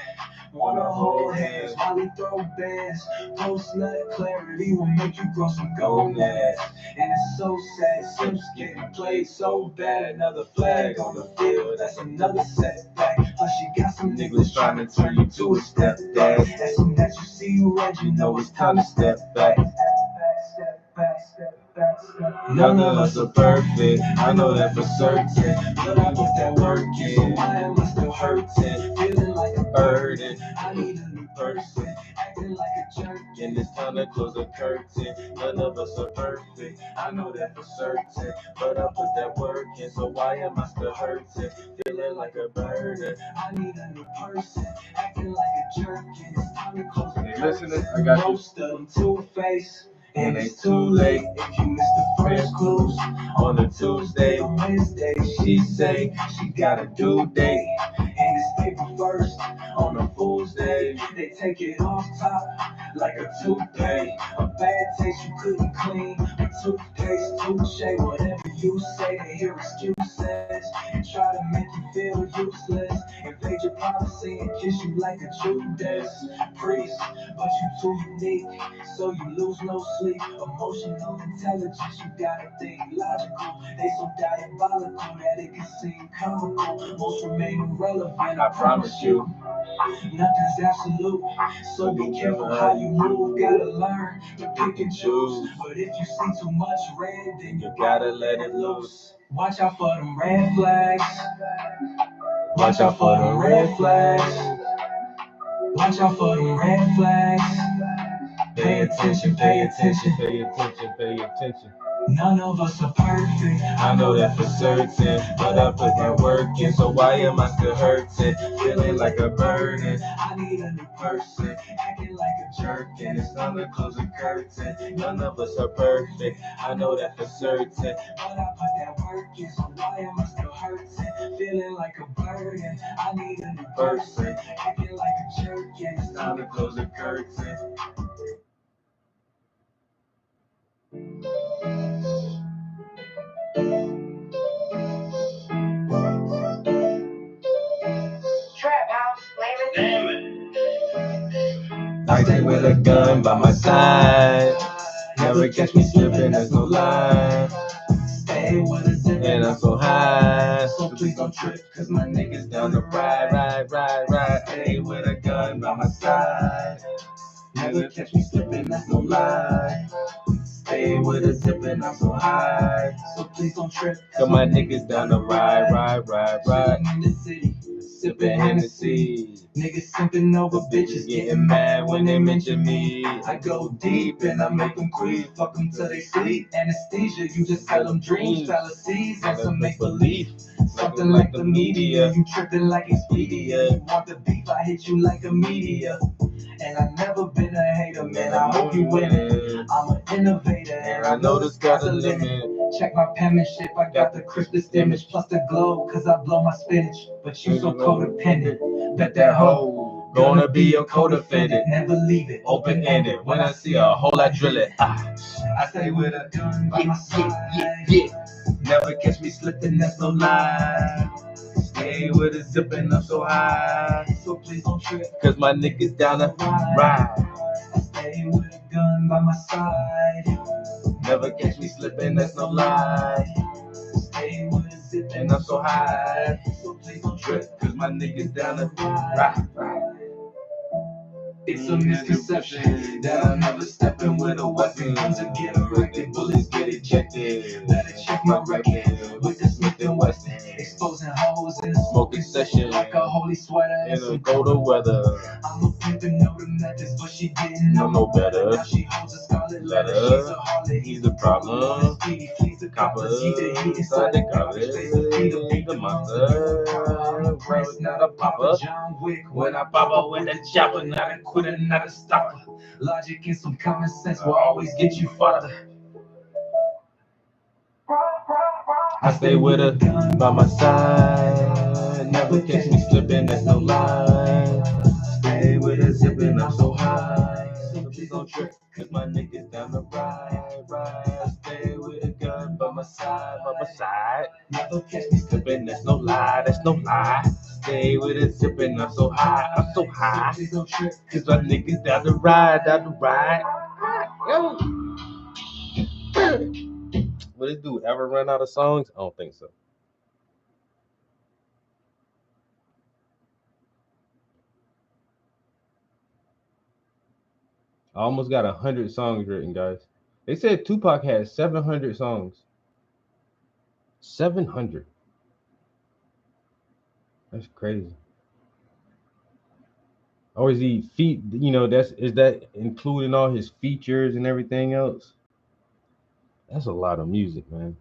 wanna hold hands while he throw bands. Post nut clarity will make you grow some gonads. And it's so sad, Sims getting played so bad. Another flag on the field, that's another setback. Plus you got some niggas trying to turn you to a stepdad. As soon as you see red, you know it's time to step back. Step back, step back, step back. None of us are perfect, I know that for certain. But I put that work in, so why am I still hurting? Feeling like a Burden, I need a new person, acting like a jerk. and it's time to close the curtain. None of us are perfect, I know that for certain. But I put that work in, so why am I still hurting? Feeling like a burden. I need a new person, acting like a jerk. And it's time to close the Hey, curtain. listening, I got you. Most of them two-faced, and it's too late if you miss the first clues. On a Tuesday, On Wednesday, she say she got a due date. and it's paper first. On a Fool's Day, they take it off top like a toupee. A bad taste you couldn't clean with toothpaste, touche, whatever you say. They hear excuses and try to make you feel useless. Invade your privacy and kiss you like a Judas priest. But you too unique, so you lose no sleep. Emotional intelligence, you gotta think logical. They so diabolical that it can seem comical. Most remain irrelevant, I promise you. Nothing's absolute, so be careful how you move. Gotta learn to pick and choose. But if you see too much red, then you Gotta let it loose. watch out for them red flags. Watch out for them red flags. Watch out for them red flags. Pay attention, pay attention. Pay attention, pay attention. None of us are perfect. I know that for certain, but I put that work in, so why am I still hurting? Feeling like a burden. I need a new person, acting like a jerk. And it's time to close the curtain. None of us are perfect, I know that for certain. But I put that work in, so why am I still hurting? Feeling like a burden. I need a new person, acting like a jerk. And it's Time to close the curtain. Trap house, flavor. I stay with a gun by my side. Never catch me slipping, that's no lie. stay with us And I'm so high. So please don't trip, cause my niggas Down the ride. Stay with a gun by my side. never catch me slipping, that's no lie. Stay with a zip and I'm so high. So please don't trip, Got my niggas down the ride. Chilling in the city, Sipping Hennessy. niggas simping over bitches, Getting mad when they mention me. I go deep and I make them creep, fuck them till they sleep. Anesthesia, you just sell them dreams, fallacies, and some make believe. Something like the media, you tripping like Expedia. You want the beef, I hit you like a media. And I've never been a hater, man, I hope you win it. I'm an innovator, And I know the sky's the limit. Check my penmanship, I got the crispest image, plus the glow, cause I blow my spinach. But you so codependent, bet that hoe gonna be a co-defendant. Never leave it open-ended, when I see a hole I drill it. I stay with a gun by my side. Never catch me slipping, that's no lie. Stay with a zipping up so high. So please don't trip, cause my niggas down the ride. I stay with a gun by my side. Never catch me slipping, that's no lie. Stay with a zipping up so high. So please don't trip, cause my niggas down the ride. It's a misconception that I'm never stepping with a weapon. Guns are get erected, bullets get ejected. Better check my record with the Smith & Wesson. Exposing holes in a smoking session like a holy sweater in a colder weather. I'm a pimp and know the methods, but she didn't know no better. Now she holds a scarlet letter. She's a harlot, he's the problem. He flees the coppers, he the heat inside the garbage. Face the feet of beat the monster. I'm a prince, not a papa. John Wick, when I pop up with a chopper, not a quitter, not a stopper. Logic and some common sense will always get you farther. I stay with a gun by my side. Never catch me slipping, that's no lie. Stay with a zipping up so high. So please don't trip, cause my niggas down the ride. I stay with a gun by my side, Never catch me slipping, that's no lie, that's no lie. Stay with a zipping up so high, I'm so high. Please don't trip, cause my niggas down the ride, Yo. Will this dude ever run out of songs? I don't think so. I almost got 100 songs written, guys. They said Tupac had 700 songs. 700. That's crazy. Or is he is that including all his features and everything else? That's a lot of music, man.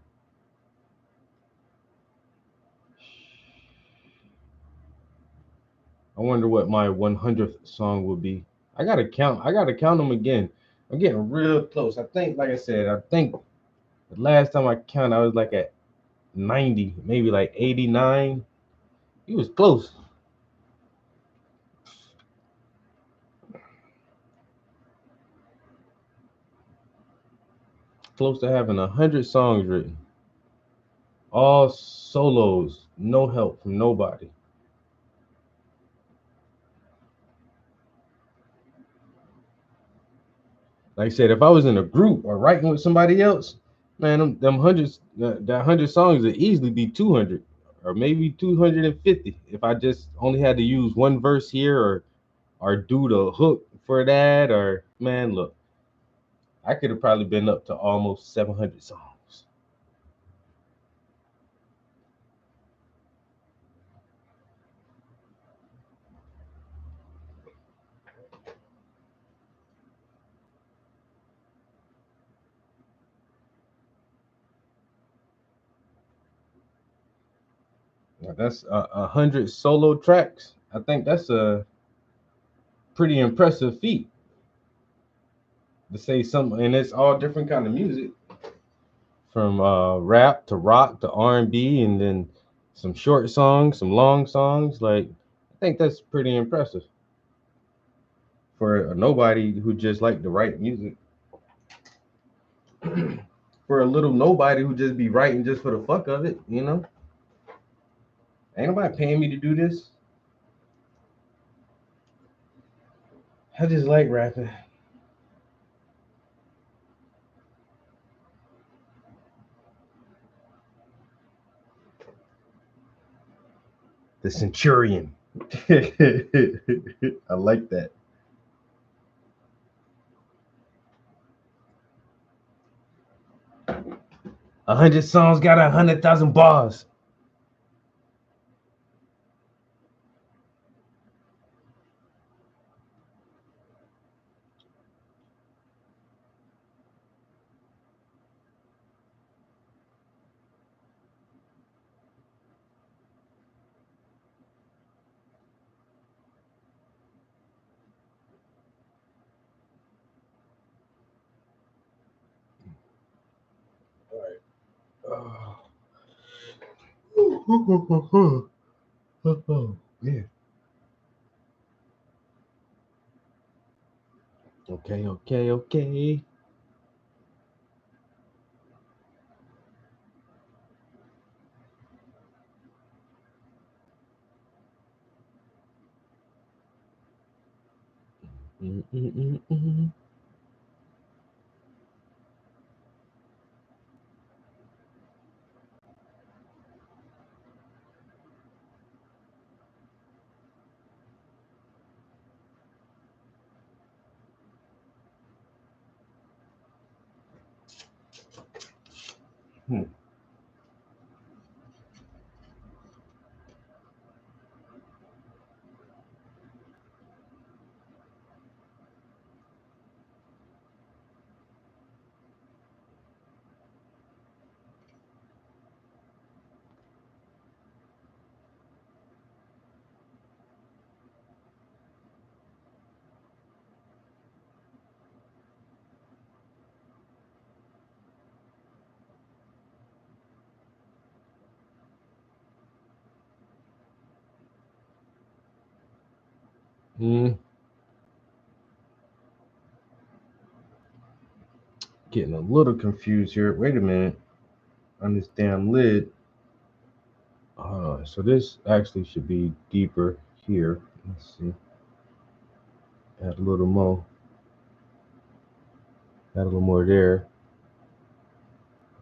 I wonder what my 100th song would be. I gotta count them again. I'm getting real close. I think, like I said, the last time I counted, I was like at 90, maybe like 89. He was close. Close to having 100 songs written. All solos, no help from nobody. Like I said, if I was in a group or writing with somebody else, man, them hundreds, that 100 songs would easily be 200 or maybe 250 if I just only had to use one verse here or do the hook for that. Or man, look, I could have probably been up to almost 700 songs. Now, that's 100 solo tracks. I think that's a pretty impressive feat to say something, and it's all different kind of music, from rap to rock to R&B, and then some short songs, some long songs. Like, I think that's pretty impressive for a nobody who just like to write music. For a little nobody who just be writing just for the fuck of it, Ain't nobody paying me to do this. I just like rapping. The Centurion. I like that. A 100 songs got 100,000 bars. All right. Yeah. Okay. Mm. Getting a little confused here. Wait a minute. On this damn lid. So this actually should be deeper here. Let's see. Add a little more. Add a little more there.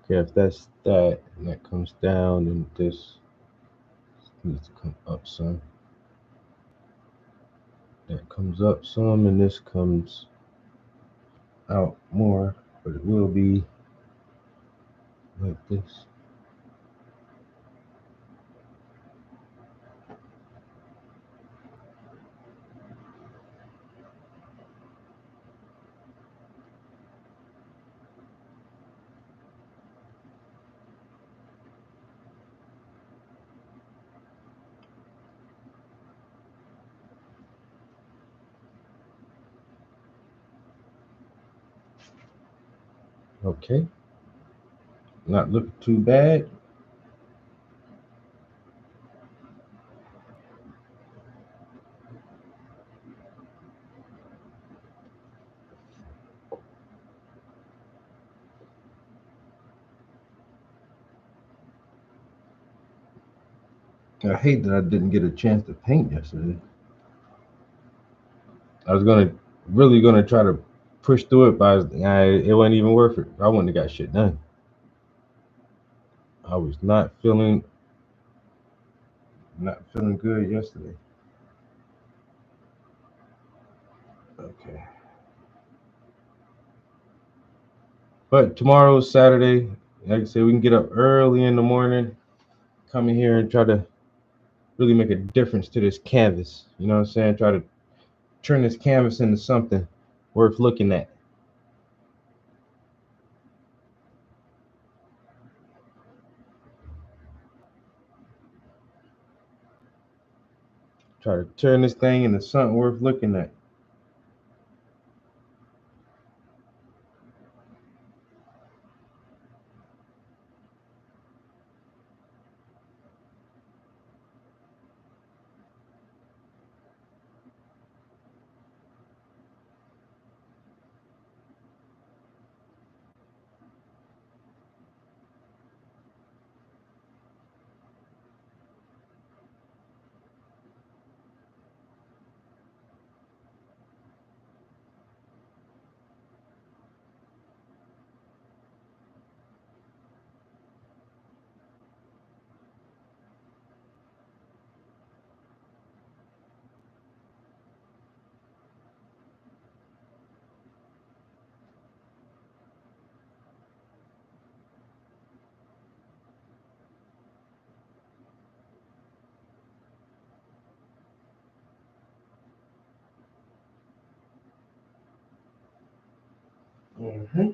Okay, if that's that, and that comes down, and this needs to come up some. That comes up some, and this comes out more, but it will be like this. Okay, not looking too bad. I hate that I didn't get a chance to paint yesterday. I was really gonna try to push through it, but it wasn't even worth it. I wouldn't have got shit done. I was not feeling good yesterday. Okay. But tomorrow's Saturday. Like I said, we can get up early in the morning, come in here and try to really make a difference to this canvas. You know what I'm saying? Try to turn this canvas into something worth looking at. Try to turn this thing into something worth looking at. Mm-hmm.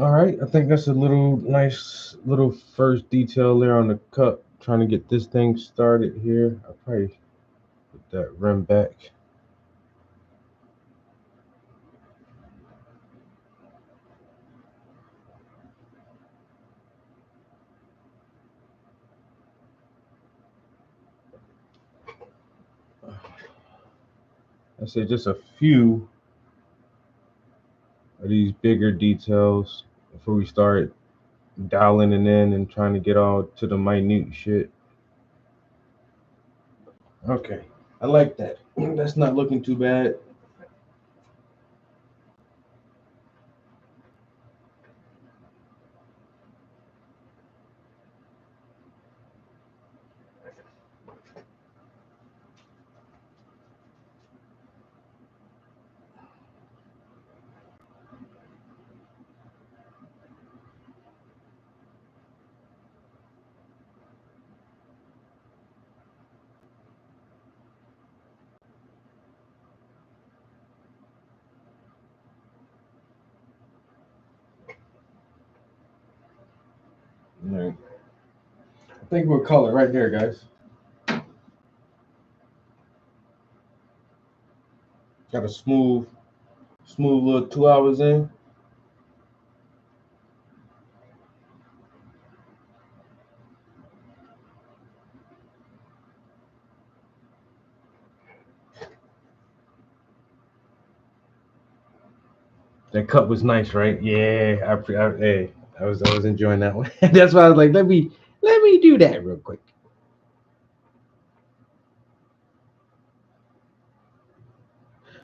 All right, I think that's a little nice little first detail there on the cup. Trying to get this thing started here. I'll probably put that rim back. I say just a few of these bigger details before we start dialing it in and trying to get all to the minute shit. Okay, I like that. That's not looking too bad. All right. I think we'll call it right there, guys. Got a smooth little 2 hours in. That cut was nice, right? Yeah, hey, I was enjoying that one. That's why I was like, let me do that real quick.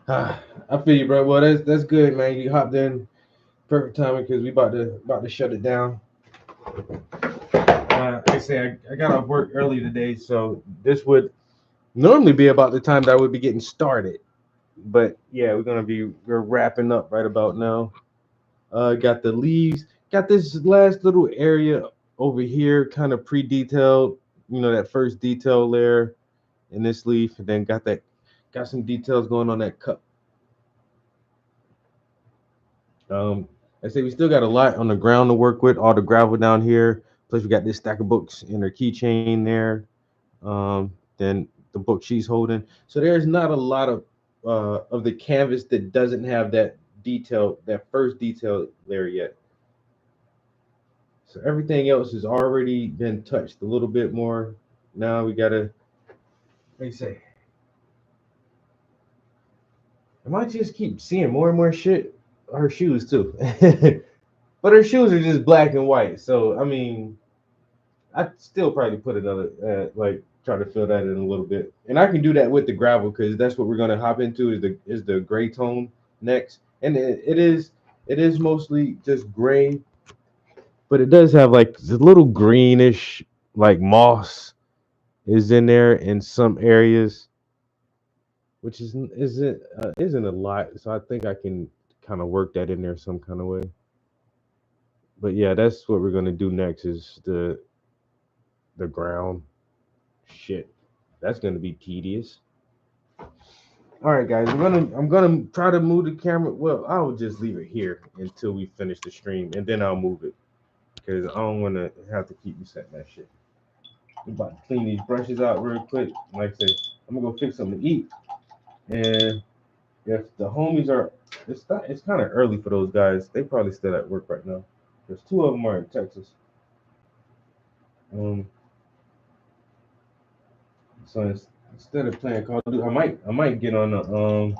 I feel you, bro. Well, that's good, man. You hopped in perfect timing because we about to shut it down. Like I say, I got off work early today, so this would normally be about the time that I would be getting started. But yeah, we're wrapping up right about now. Got the leaves, got this last little area over here, kind of pre-detailed. You know, that first detail layer in this leaf, and then got some details going on that cup. I say we still got a lot on the ground to work with, all the gravel down here. Plus we got this stack of books in her keychain there. Then the book she's holding. So there's not a lot of the canvas that doesn't have that detail, that first detail layer yet. So everything else has already been touched a little bit more. Now we gotta, what do you say? I might just keep seeing more and more shit. Her shoes too. But her shoes are just black and white. So I mean, I'd still probably put another like try to fill that in a little bit. And I can do that with the gravel because that's what we're gonna hop into is the gray tone next. And it is mostly just gray, but it does have like a little greenish like moss is in there in some areas, which isn't a lot. So I think I can kind of work that in there some kind of way. But yeah, that's what we're gonna do next is the ground. Shit, that's gonna be tedious. All right, guys, I'm gonna try to move the camera. Well, I'll just leave it here until we finish the stream, and then I'll move it because I don't want to have to keep resetting that shit. I'm about to clean these brushes out real quick. Like I say, I'm gonna go fix something to eat, and if the homies are, it's kind of early for those guys. They probably still at work right now. There's two of them are in Texas. Um, so instead of playing Call of Duty, I might get on the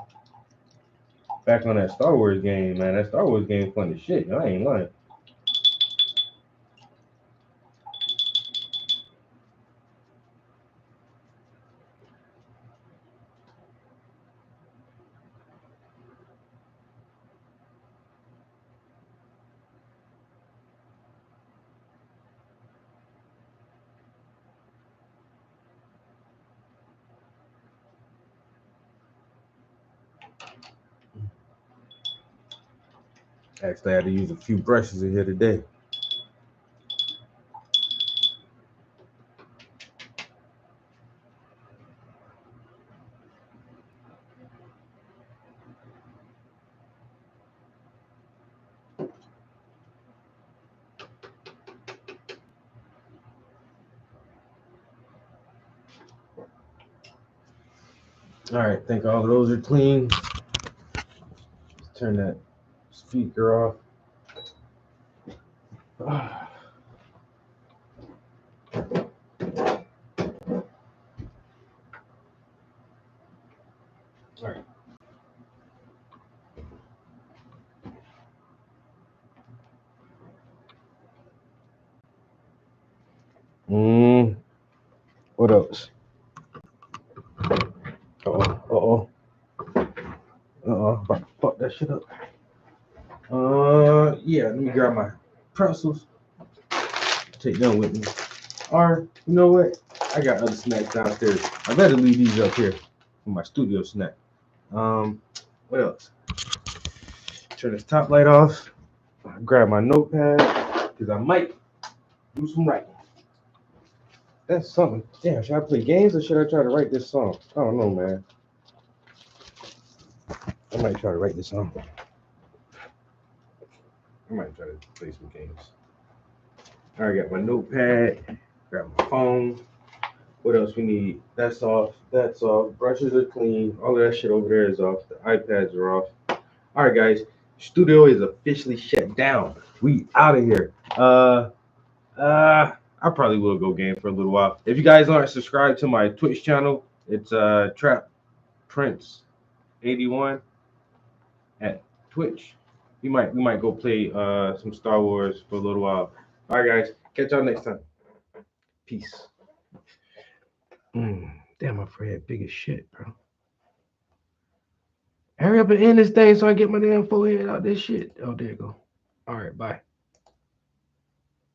back on that Star Wars game, man. That Star Wars game fun as shit. I ain't lying. Actually, I had to use a few brushes in here today. All right, think all of those are clean. Turn that speaker off. All right. What else? About to fuck that shit up. Yeah, let me grab my pretzels. Take them with me. Or, you know what? I got other snacks downstairs. I better leave these up here for my studio snack. What else? Turn this top light off. Grab my notepad, because I might do some writing. That's something. Damn, should I play games or should I try to write this song? I don't know, man. I might try to write this song. I might try to play some games. All right, got my notepad, grab my phone. What else we need? That's off. That's off. Brushes are clean. All of that shit over there is off. The iPads are off. All right, guys. Studio is officially shut down. We out of here. I probably will go game for a little while. If you guys aren't subscribed to my Twitch channel, it's Trap Prince 81 at Twitch. We might go play some Star Wars for a little while. All right, guys. Catch y'all next time. Peace. Damn, my forehead big as shit, bro. Hurry up and end this thing so I get my damn forehead out this shit. Oh, there you go. All right, bye.